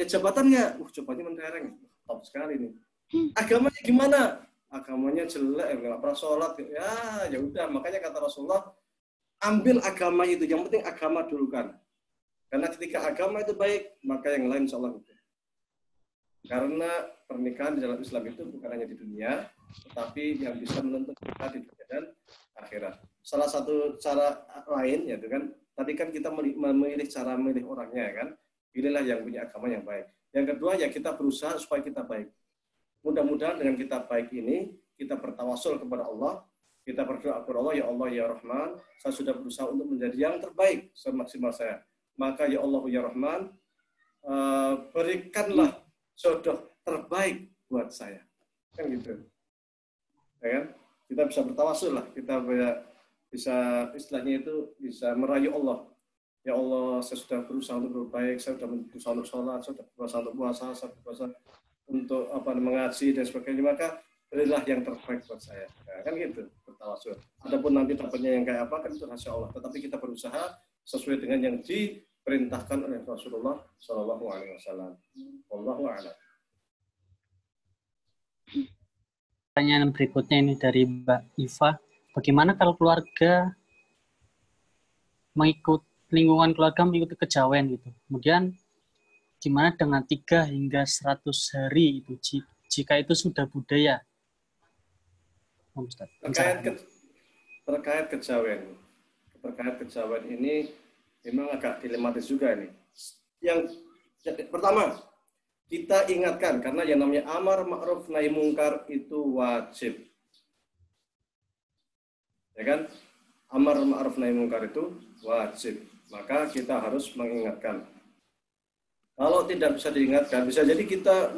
jabatan nggak? Jabatannya mentereng, top sekali nih. Agamanya gimana? Agamanya jelek, nggak pernah sholat. Ya udah, makanya kata Rasulullah, ambil agama itu. Yang penting agama dulu kan. Karena ketika agama itu baik, maka yang lain insya Allah itu. Karena pernikahan di dalam Islam itu bukan hanya di dunia, tetapi yang bisa menuntut kita di dunia dan akhirat. Salah satu cara lain, yaitu kan, tadi kan kita memilih cara memilih orangnya, kan. Pilihlah yang punya agama yang baik. Yang kedua, ya kita berusaha supaya kita baik. Mudah-mudahan dengan kita baik ini, kita bertawasul kepada Allah, kita berdoa kepada Allah, ya Allah, ya Rahman, saya sudah berusaha untuk menjadi yang terbaik semaksimal saya. Maka ya Allah, ya Rahman, berikanlah jodoh terbaik buat saya. Kan gitu. Ya kan? Kita bisa bertawasul lah, kita bisa istilahnya itu bisa merayu Allah. Ya Allah, saya sudah berusaha untuk berbaik, saya sudah berusaha untuk sholat, saya sudah berusaha untuk puasa, saya berusaha untuk mengaji dan sebagainya, maka berilah yang terbaik buat saya. Ya, kan gitu, bertawasul. Adapun nanti dapatnya yang kayak apa, kan itu rahasia Allah. Tetapi kita berusaha sesuai dengan yang diperintahkan oleh Rasulullah SAW. Wallahu a'lam. Pertanyaan berikutnya ini dari Mbak Iva. Bagaimana kalau keluarga lingkungan keluarga mengikuti kejawen gitu. Kemudian gimana dengan 3 hingga 100 hari itu jika itu sudah budaya? Terkait kejawen ini memang agak dilematis juga ini. Yang pertama, kita ingatkan karena yang namanya amar ma'ruf nahi mungkar itu wajib. Ya kan? Amar ma'ruf nahi munkar itu wajib. Maka kita harus mengingatkan. Kalau tidak bisa diingatkan, bisa jadi kita,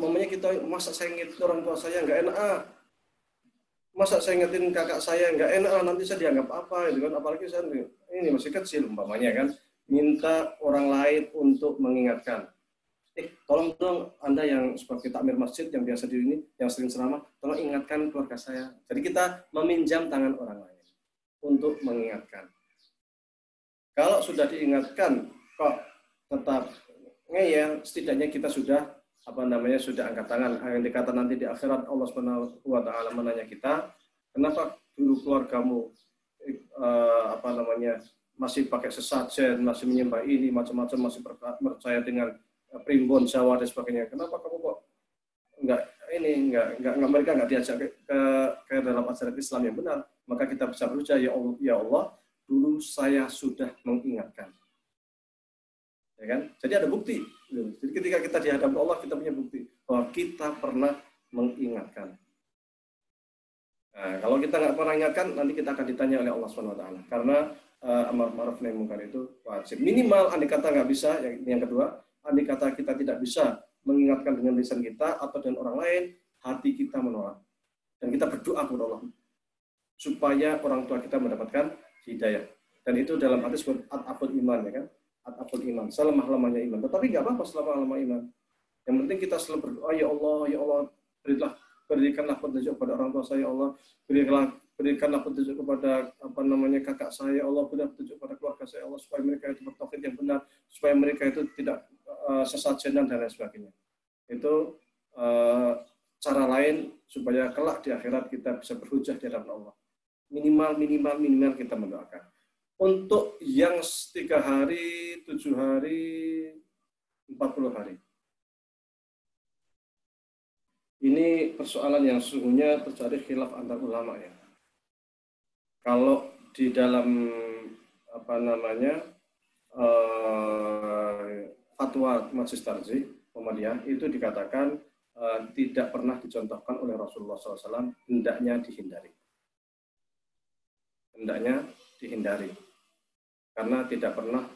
masa saya ingat orang tua saya nggak enak, masa saya ingetin kakak saya nggak enak, nanti saya dianggap apa, gitu kan? Apalagi saya ini masih kecil umpamanya kan, minta orang lain untuk mengingatkan. Tolong dong Anda yang sebagai takmir masjid yang biasa di ini, yang sering ceramah, tolong ingatkan keluarga saya. Jadi kita meminjam tangan orang lain untuk mengingatkan. Kalau sudah diingatkan kok tetap ngeyel, setidaknya kita sudah sudah angkat tangan. Yang dikata nanti di akhirat Allah Subhanahu wa taala menanya kita, kenapa dulu keluargamu masih pakai sesajen, masih menyembah ini macam-macam, masih percaya dengan primbon Jawa dan sebagainya. Kenapa kamu kok mereka nggak diajak ke dalam ajaran Islam yang benar? Maka kita bisa berucap, ya Allah, dulu saya sudah mengingatkan. Ya kan? Jadi ada bukti. Jadi ketika kita dihadap Allah, kita punya bukti bahwa kita pernah mengingatkan. Nah, kalau kita nggak pernah ingatkan, nanti kita akan ditanya oleh Allah SWT. Karena amar ma'ruf nahi munkar itu wajib. Minimal andai kata nggak bisa, yang kedua, andai kata kita tidak bisa mengingatkan dengan lisan kita atau dengan orang lain, hati kita menolak. Dan kita berdoa kepada Allah supaya orang tua kita mendapatkan hidayah. Dan itu dalam hadis at-aful iman, ya kan? At-aful iman, selemah-lemahnya iman. Tetapi nggak apa-apa selemah-lemah iman. Yang penting kita selalu berdoa, ya Allah, berikanlah petunjuk kepada orang tua saya, ya Allah, berikanlah petunjuk kepada kakak saya, ya Allah, berikanlah petunjuk kepada keluarga saya, ya Allah, supaya mereka itu bertauhid yang benar, supaya mereka itu tidak sesajenan dan lain sebagainya. Itu cara lain supaya kelak di akhirat kita bisa berhujjah di hadapan Allah. Minimal kita mendoakan. Untuk yang 3 hari, 7 hari, 40 hari. Ini persoalan yang sesungguhnya terjadi khilaf antar ulama ya. Kalau di dalam fatwa Majelis Tarjih Muhammadiyah itu dikatakan tidak pernah dicontohkan oleh Rasulullah SAW, hendaknya dihindari. Karena tidak pernah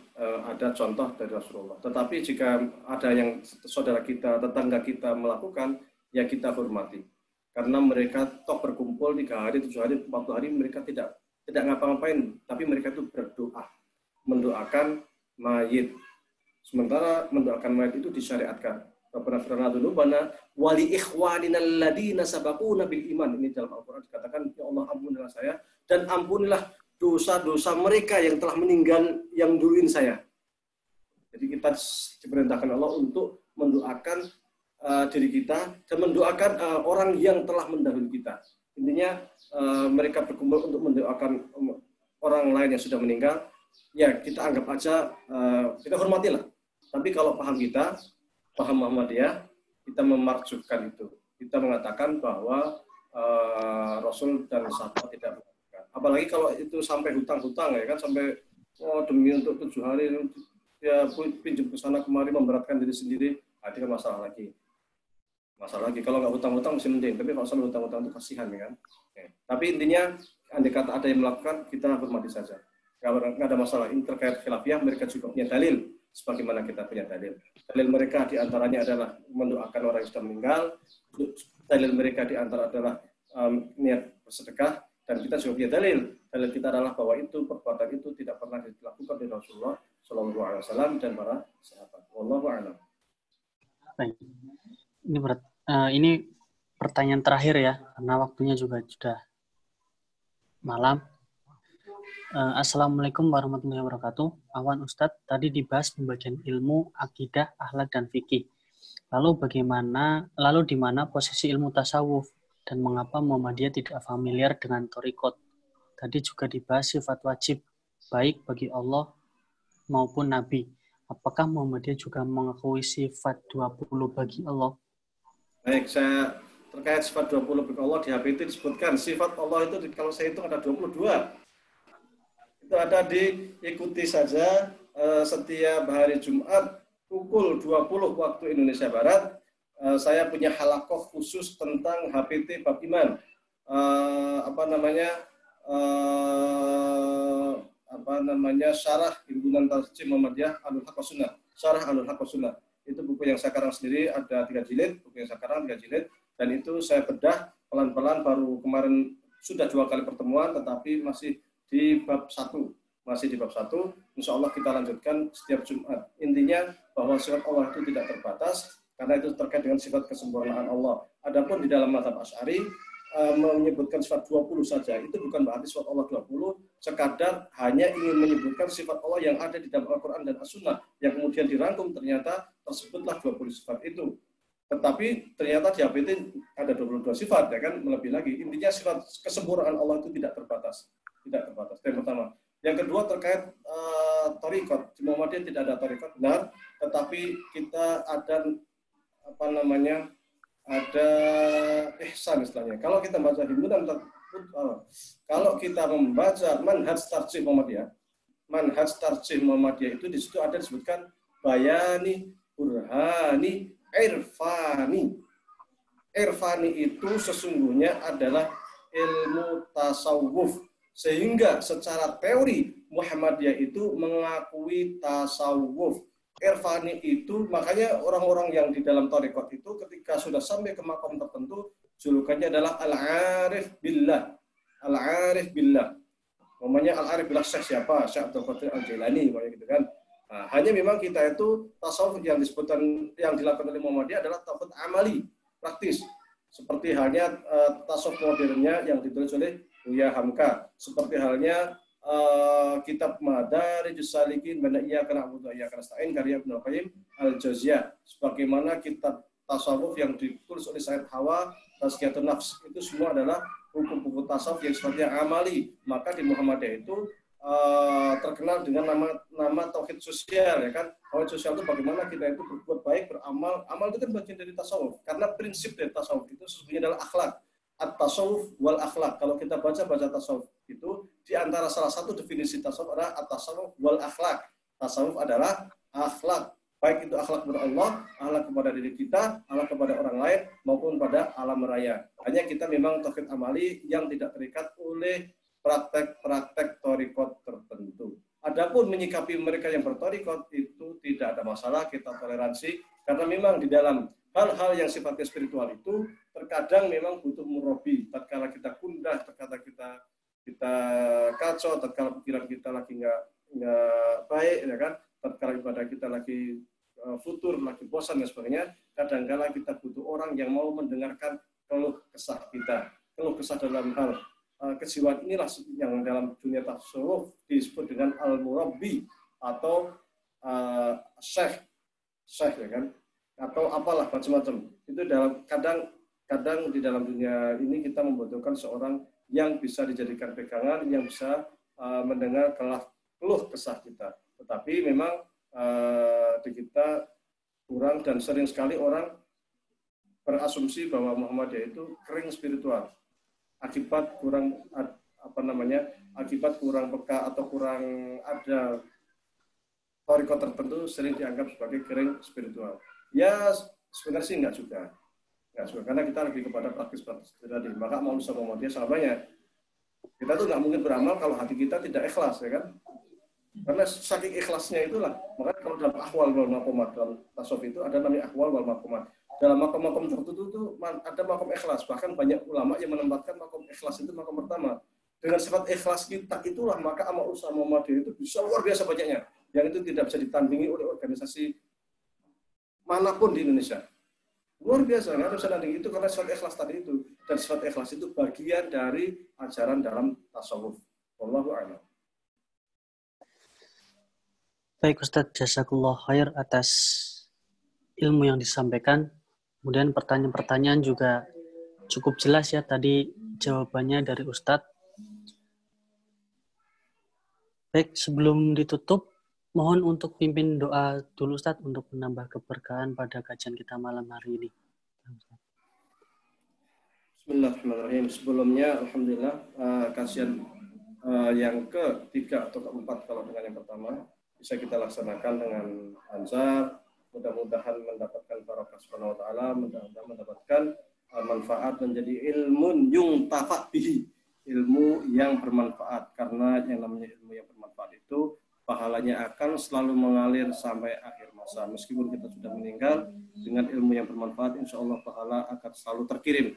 ada contoh dari Rasulullah. Tetapi jika ada yang saudara kita, tetangga kita melakukan, ya kita hormati. Karena mereka toh berkumpul 3 hari, 7 hari, 40 hari, mereka tidak ngapa-ngapain, tapi mereka itu berdoa, mendoakan mayit. Sementara mendoakan mayit itu disyariatkan. Rabbana firna dzunubana wa li ikhwanina alladziina sabaquna bil iman. Ini dalam Al-Qur'an dikatakan, ya Allah ampunilah saya dan ampunilah dosa-dosa mereka yang telah meninggal yang duluin saya. Jadi kita diperintahkan Allah untuk mendoakan diri kita dan mendoakan orang yang telah mendahului kita. Intinya mereka berkumpul untuk mendoakan orang lain yang sudah meninggal. Ya kita anggap aja, kita hormatilah. Tapi kalau paham Muhammadiyah, kita memarjukan itu. Kita mengatakan bahwa Rasul dan sahabat tidak melakukan. Apalagi kalau itu sampai hutang-hutang ya kan, sampai demi untuk 7 hari ya pinjam ke sana kemari memberatkan diri sendiri, itu kan masalah lagi. Kalau nggak hutang-hutang masih mending, tapi kalau sampai hutang-hutang itu kasihan ya kan. Oke. Tapi intinya andai kata ada yang melakukan, kita hormati saja. Nggak ada masalah. Ini terkait khilafiyah, mereka juga punya dalil sebagaimana kita punya dalil. Dalil mereka diantaranya adalah mendoakan orang yang sudah meninggal. Dalil mereka diantara adalah niat bersedekah. Dan kita juga punya dalil. Dalil kita adalah bahwa itu perbuatan itu tidak pernah dilakukan oleh Rasulullah SAW dan para sahabat. Wallahu a'lam. Baik. Ini pertanyaan terakhir ya, karena waktunya juga sudah malam. Assalamualaikum warahmatullahi wabarakatuh. Awan Ustadz, tadi dibahas pembagian ilmu, akidah, akhlak, dan fikih. Lalu di mana posisi ilmu tasawuf dan mengapa Muhammadiyah tidak familiar dengan thariqat? Tadi juga dibahas sifat wajib baik bagi Allah maupun Nabi. Apakah Muhammadiyah juga mengakui sifat 20 bagi Allah? Baik, saya terkait sifat 20 bagi Allah di HPT disebutkan sifat Allah itu kalau saya hitung ada 22. Itu ada diikuti saja setiap hari Jumat pukul 20 waktu Indonesia Barat. Saya punya halakoh khusus tentang HPT bab iman. Syarah Himpunan Tarjih Muhammadiyah Alul Haq Sunnah. Syarah Alul Haq Sunnah. Itu buku yang saya karang sendiri, ada 3 jilid, buku yang saya karang 3 jilid, dan itu saya bedah pelan-pelan, baru kemarin sudah 2 kali pertemuan, tetapi masih di bab 1. Masih di bab 1, insya Allah kita lanjutkan setiap Jumat. Intinya bahwa sifat Allah itu tidak terbatas, karena itu terkait dengan sifat kesempurnaan Allah. Adapun di dalam mazhab Asy'ari, menyebutkan sifat 20 saja, itu bukan berarti sifat Allah 20, sekadar hanya ingin menyebutkan sifat Allah yang ada di dalam Al-Quran dan As-Sunnah, yang kemudian dirangkum ternyata tersebutlah 20 sifat itu. Tetapi ternyata di APT ada 22 sifat, ya kan, melebih lagi. Intinya sifat kesempurnaan Allah itu tidak terbatas. Tidak terbatas. Itu yang pertama. Yang kedua terkait thariqat. Di Muhammadiyah tidak ada thariqat, benar, tetapi kita ada ada ihsan istilahnya. Kalau kita baca himpunan, kalau kita membaca manhaj tarjih Muhammadiyah itu di situ ada disebutkan bayani, burhani, irfani. Irfani itu sesungguhnya adalah ilmu tasawuf. Sehingga secara teori Muhammadiyah itu mengakui tasawuf. Irfani itu, makanya orang-orang yang di dalam thariqat itu ketika sudah sampai ke makom tertentu, julukannya adalah al-arif billah. Al-arif billah. Namanya al-arif billah Syekh siapa? Syekh Abdul Qadir Al-Jailani, gitu kan. Nah, hanya memang kita itu tasawuf yang disebutkan, yang dilakukan oleh Muhammadiyah adalah tasawuf amali, praktis. Seperti halnya tasawuf modernnya yang ditulis oleh Buya Hamka. Seperti halnya kitab Madarijus Salikin Bana Iyyaka Na'budu wa Iyyaka Nasta'in karya Ibnu Qayyim Al-Jauziyah, sebagaimana kitab tasawuf yang ditulis oleh Sayyid Hawa Tazkiyatun Nafs, itu semua adalah buku-buku tasawuf yang sifatnya amali. Maka di Muhammadiyah itu terkenal dengan nama tauhid sosial, ya kan. Tauhid sosial itu bagaimana kita itu berbuat baik, beramal. Amal itu kan bagian dari tasawuf, karena prinsip dari tasawuf itu sesungguhnya adalah akhlak. At-tasawuf wal akhlak. Kalau kita baca tasawuf itu, di antara salah satu definisi tasawuf adalah at-tasawuf wal akhlak. Tasawuf adalah akhlak, baik itu akhlak kepada Allah, akhlak kepada diri kita, akhlak kepada orang lain, maupun pada alam raya. Hanya kita memang tauhid amali yang tidak terikat oleh praktek-praktek thariqat tertentu. Adapun menyikapi mereka yang berthariqat itu tidak ada masalah, kita toleransi, karena memang di dalam hal-hal yang sifatnya spiritual itu terkadang memang butuh murabi. Tatkala kita gundah, tatkala kita kacau, tatkala pikiran kita lagi nggak baik, ya kan, tatkala ibadah kita lagi futur, lagi bosan dan sebagainya, kadang-kala kita butuh orang yang mau mendengarkan keluh kesah kita. Keluh kesah dalam hal kejiwaan inilah yang dalam dunia tasawuf disebut dengan al-murabbi atau syekh, ya kan, atau apalah macam-macam. Itu dalam kadang di dalam dunia ini kita membutuhkan seorang yang bisa dijadikan pegangan, yang bisa mendengar keluh kesah kita. Tetapi memang di kita kurang, dan sering sekali orang berasumsi bahwa Muhammadiyah itu kering spiritual akibat kurang akibat kurang peka atau kurang ada thariqat tertentu, sering dianggap sebagai kering spiritual. Ya sebenarnya sih enggak juga, karena kita lebih kepada praktis-praktis tadi. Maka manusia Muhammadiyah sangat banyak. Kita tuh nggak mungkin beramal kalau hati kita tidak ikhlas, ya kan? Karena saking ikhlasnya itulah. Maka kalau dalam ahwal wal maqamat, dalam tasawuf itu ada namanya ahwal wal maqamat. Dalam makom-makom tertentu itu ada makom ikhlas. Bahkan banyak ulama yang menempatkan makom ikhlas itu makom pertama. Dengan sifat ikhlas kita itulah maka amal usaha Muhammadiyah itu bisa luar biasa banyaknya. Yang itu tidak bisa ditandingi oleh organisasi manapun di Indonesia. Luar biasa, nggak bisa nanding itu karena sifat ikhlas tadi itu. Dan sifat ikhlas itu bagian dari ajaran dalam tasawuf. Wallahu a'lam. Baik Ustadz, jazakallah khair atas ilmu yang disampaikan. Kemudian pertanyaan-pertanyaan juga cukup jelas ya tadi jawabannya dari Ustadz. Baik, sebelum ditutup, mohon untuk pimpin doa dulu Ustadz untuk menambah keberkahan pada kajian kita malam hari ini. Bismillahirrahmanirrahim. Sebelumnya, alhamdulillah, kajian yang ke-3 atau ke-4 kalau dengan yang pertama bisa kita laksanakan dengan lancar. Mudah-mudahan mendapatkan barokah subhanahu wa ta'ala, mudah-mudahan mendapatkan manfaat menjadi ilmun yungtafa bihi, ilmu yang bermanfaat, karena yang namanya ilmu yang bermanfaat itu pahalanya akan selalu mengalir sampai akhir masa. Meskipun kita sudah meninggal, dengan ilmu yang bermanfaat, insya Allah pahala akan selalu terkirim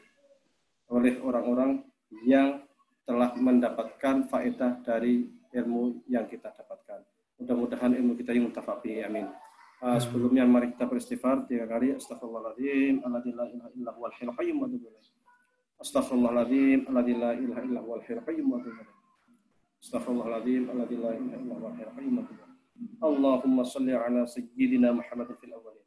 oleh orang-orang yang telah mendapatkan faedah dari ilmu yang kita dapatkan. Mudah-mudahan ilmu kita yang muntafaq bihi, amin. Sebelumnya mari kita beristighfar 3 kali. Astaghfirullahaladzim, alladzi la ilaha illa huwal hayyul qayyum wa atubu ilaih. Astaghfirullahaladzim, alladzi la ilaha illa huwal hayyul qayyum wa atubu ilaih. Astaghfirullahaladzim, alladzi la ilaha illa huwal hayyul qayyum wa atubu ilaih. Allahumma shalli ala sayyidina Muhammadin fil awwalin.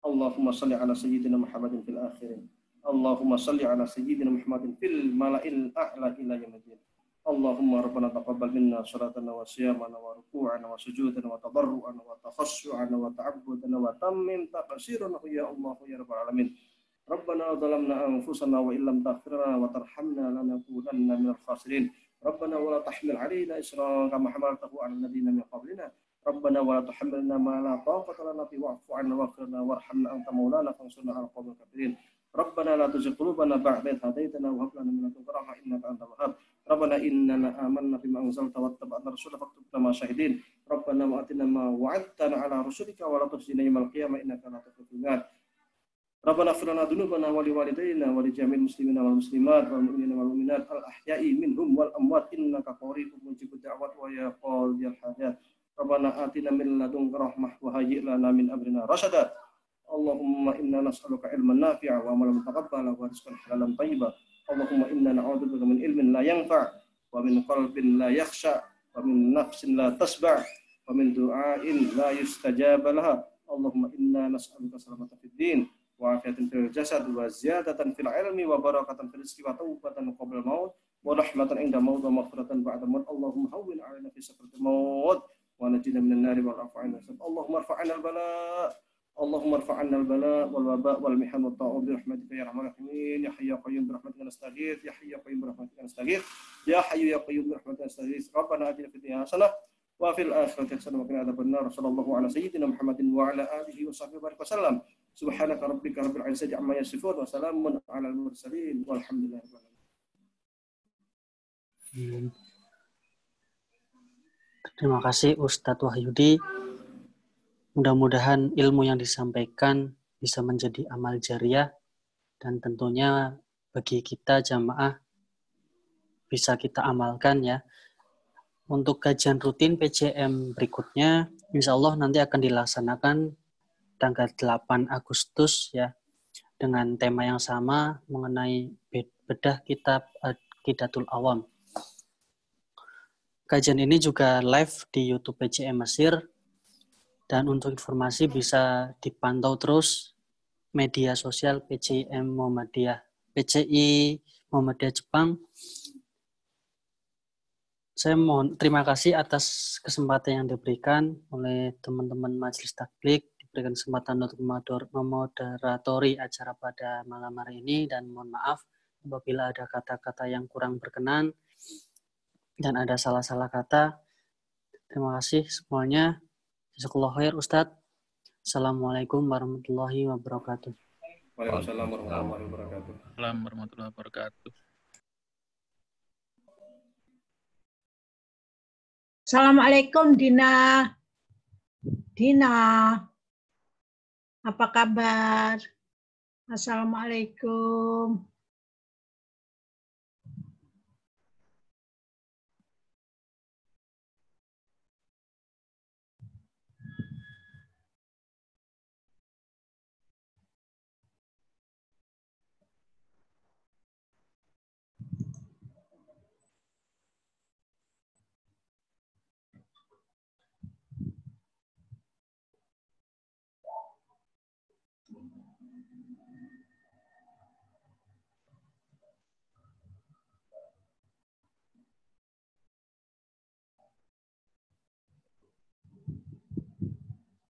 Allahumma shalli ala sayyidina Muhammadin fil akhirin. Allahumma shalli ala sayyidina Muhammadin fil mala'il a'la ila yaumil. Allahumma rabbana taqabbal minna salatana wa siyamana wa ruku'ana wa sujudana wa tadarru'ana wa takhassu'ana wa ta'abbudana wa tammim taqsirana ya Allah ya rabbal alamin. Rabbana dhalamna anfusana wa illam taghfir lana wa tarhamna lanakunanna minal khasirin. Rabbana wa la tahmil 'alaina isran kama hamaltahu 'alal ladzina min qablina. Rabbana wa la tuhammilna ma la taqata lana bihi wa'fu 'anna waghfirna warhamna anta maulana fansurna 'alal qawmil kafirin. Rabbana la tuzigh qulubana ba'da idh hadaytana wa hab lana min ladunka rahmah innaka antal wahhab. Rabbana innana amanna bima anzalta wattaba'na rasula faktubna ma syahidin. Rabbana wa atina ma wa'adtana 'ala rusulika wa la tukhzina yawmal qiyamah innaka la tukhzil mi'ad. Rabbana ighfir lana dhunubana wa liwalidayna wa li jami'il muslimina wal muslimat wal mu'minina wal mu'minat al ahya'i minhum wal amwat innaka qaribun mujibud da'wat wa ya qadiyal hajat. Rabbana atina min ladunka rahmah wa hayyi' lana min amrina rasyada. Allahumma inna nas'aluka ilman nafi'a wa amalan mutaqabbala wa rizqan halalan thayyiba. Allahumma inna na'udzubika min ilmin la yanfa' wa min qalbin la yakhsha wa min nafsin la tasba' wa min du'ain la yustajaba laha. Allahumma inna nas'aluka salamatan fid din wa afiyatan fil jasad wa ziyadatan fil ilmi wa barakatan fil rizqi wa taubatan qabla maut wa rahmatan inda maut wa maghfiratan ba'da maut. Allahumma hawwin 'alaina fi sakratil maut wa najina minan nari wal af'ina. Allahumma irfa'na al-bala' Allahumma irfa'na al-bala' wal waba' wal mihan wat ta'ub bi rahmatika ya arhamar rahimin. Ya hayyu ya qayyum bi rahmatika nastaghits. Ya hayyu ya qayyum bi rahmatika nastaghits. Ya hayyu ya qayyum bi rahmatika nastaghits. Rabbana atina fid dunya hasanah wa fil akhirati hasanah wa qina adzabannar. Sallallahu ala sayyidina Muhammadin wa ala alihi wa sahbihi wa sallam. Subhanaka rabbika rabbil izzati amma yasifun wa salamun alal mursalin walhamdulillahi rabbil alamin. Terima kasih Ustadz Wahyudi. Mudah-mudahan ilmu yang disampaikan bisa menjadi amal jariah dan tentunya bagi kita jamaah bisa kita amalkan ya. Untuk kajian rutin PJM berikutnya insya Allah nanti akan dilaksanakan tanggal 8 Agustus ya dengan tema yang sama mengenai bedah kitab Aqidatul Awam. Kajian ini juga live di YouTube PJM Mesir. Dan untuk informasi bisa dipantau terus media sosial PCI Muhammadiyah Jepang. Saya mohon terima kasih atas kesempatan yang diberikan oleh teman-teman Majelis Taklik, diberikan kesempatan untuk memoderatori acara pada malam hari ini, dan mohon maaf apabila ada kata-kata yang kurang berkenan dan ada salah-salah kata. Terima kasih semuanya. Jazakallahu khair Ustadz. Assalamualaikum warahmatullahi wabarakatuh. Waalaikumsalam warahmatullahi wabarakatuh. Assalamualaikum warahmatullahi wabarakatuh. Assalamualaikum Dina. Dina, apa kabar? Assalamualaikum.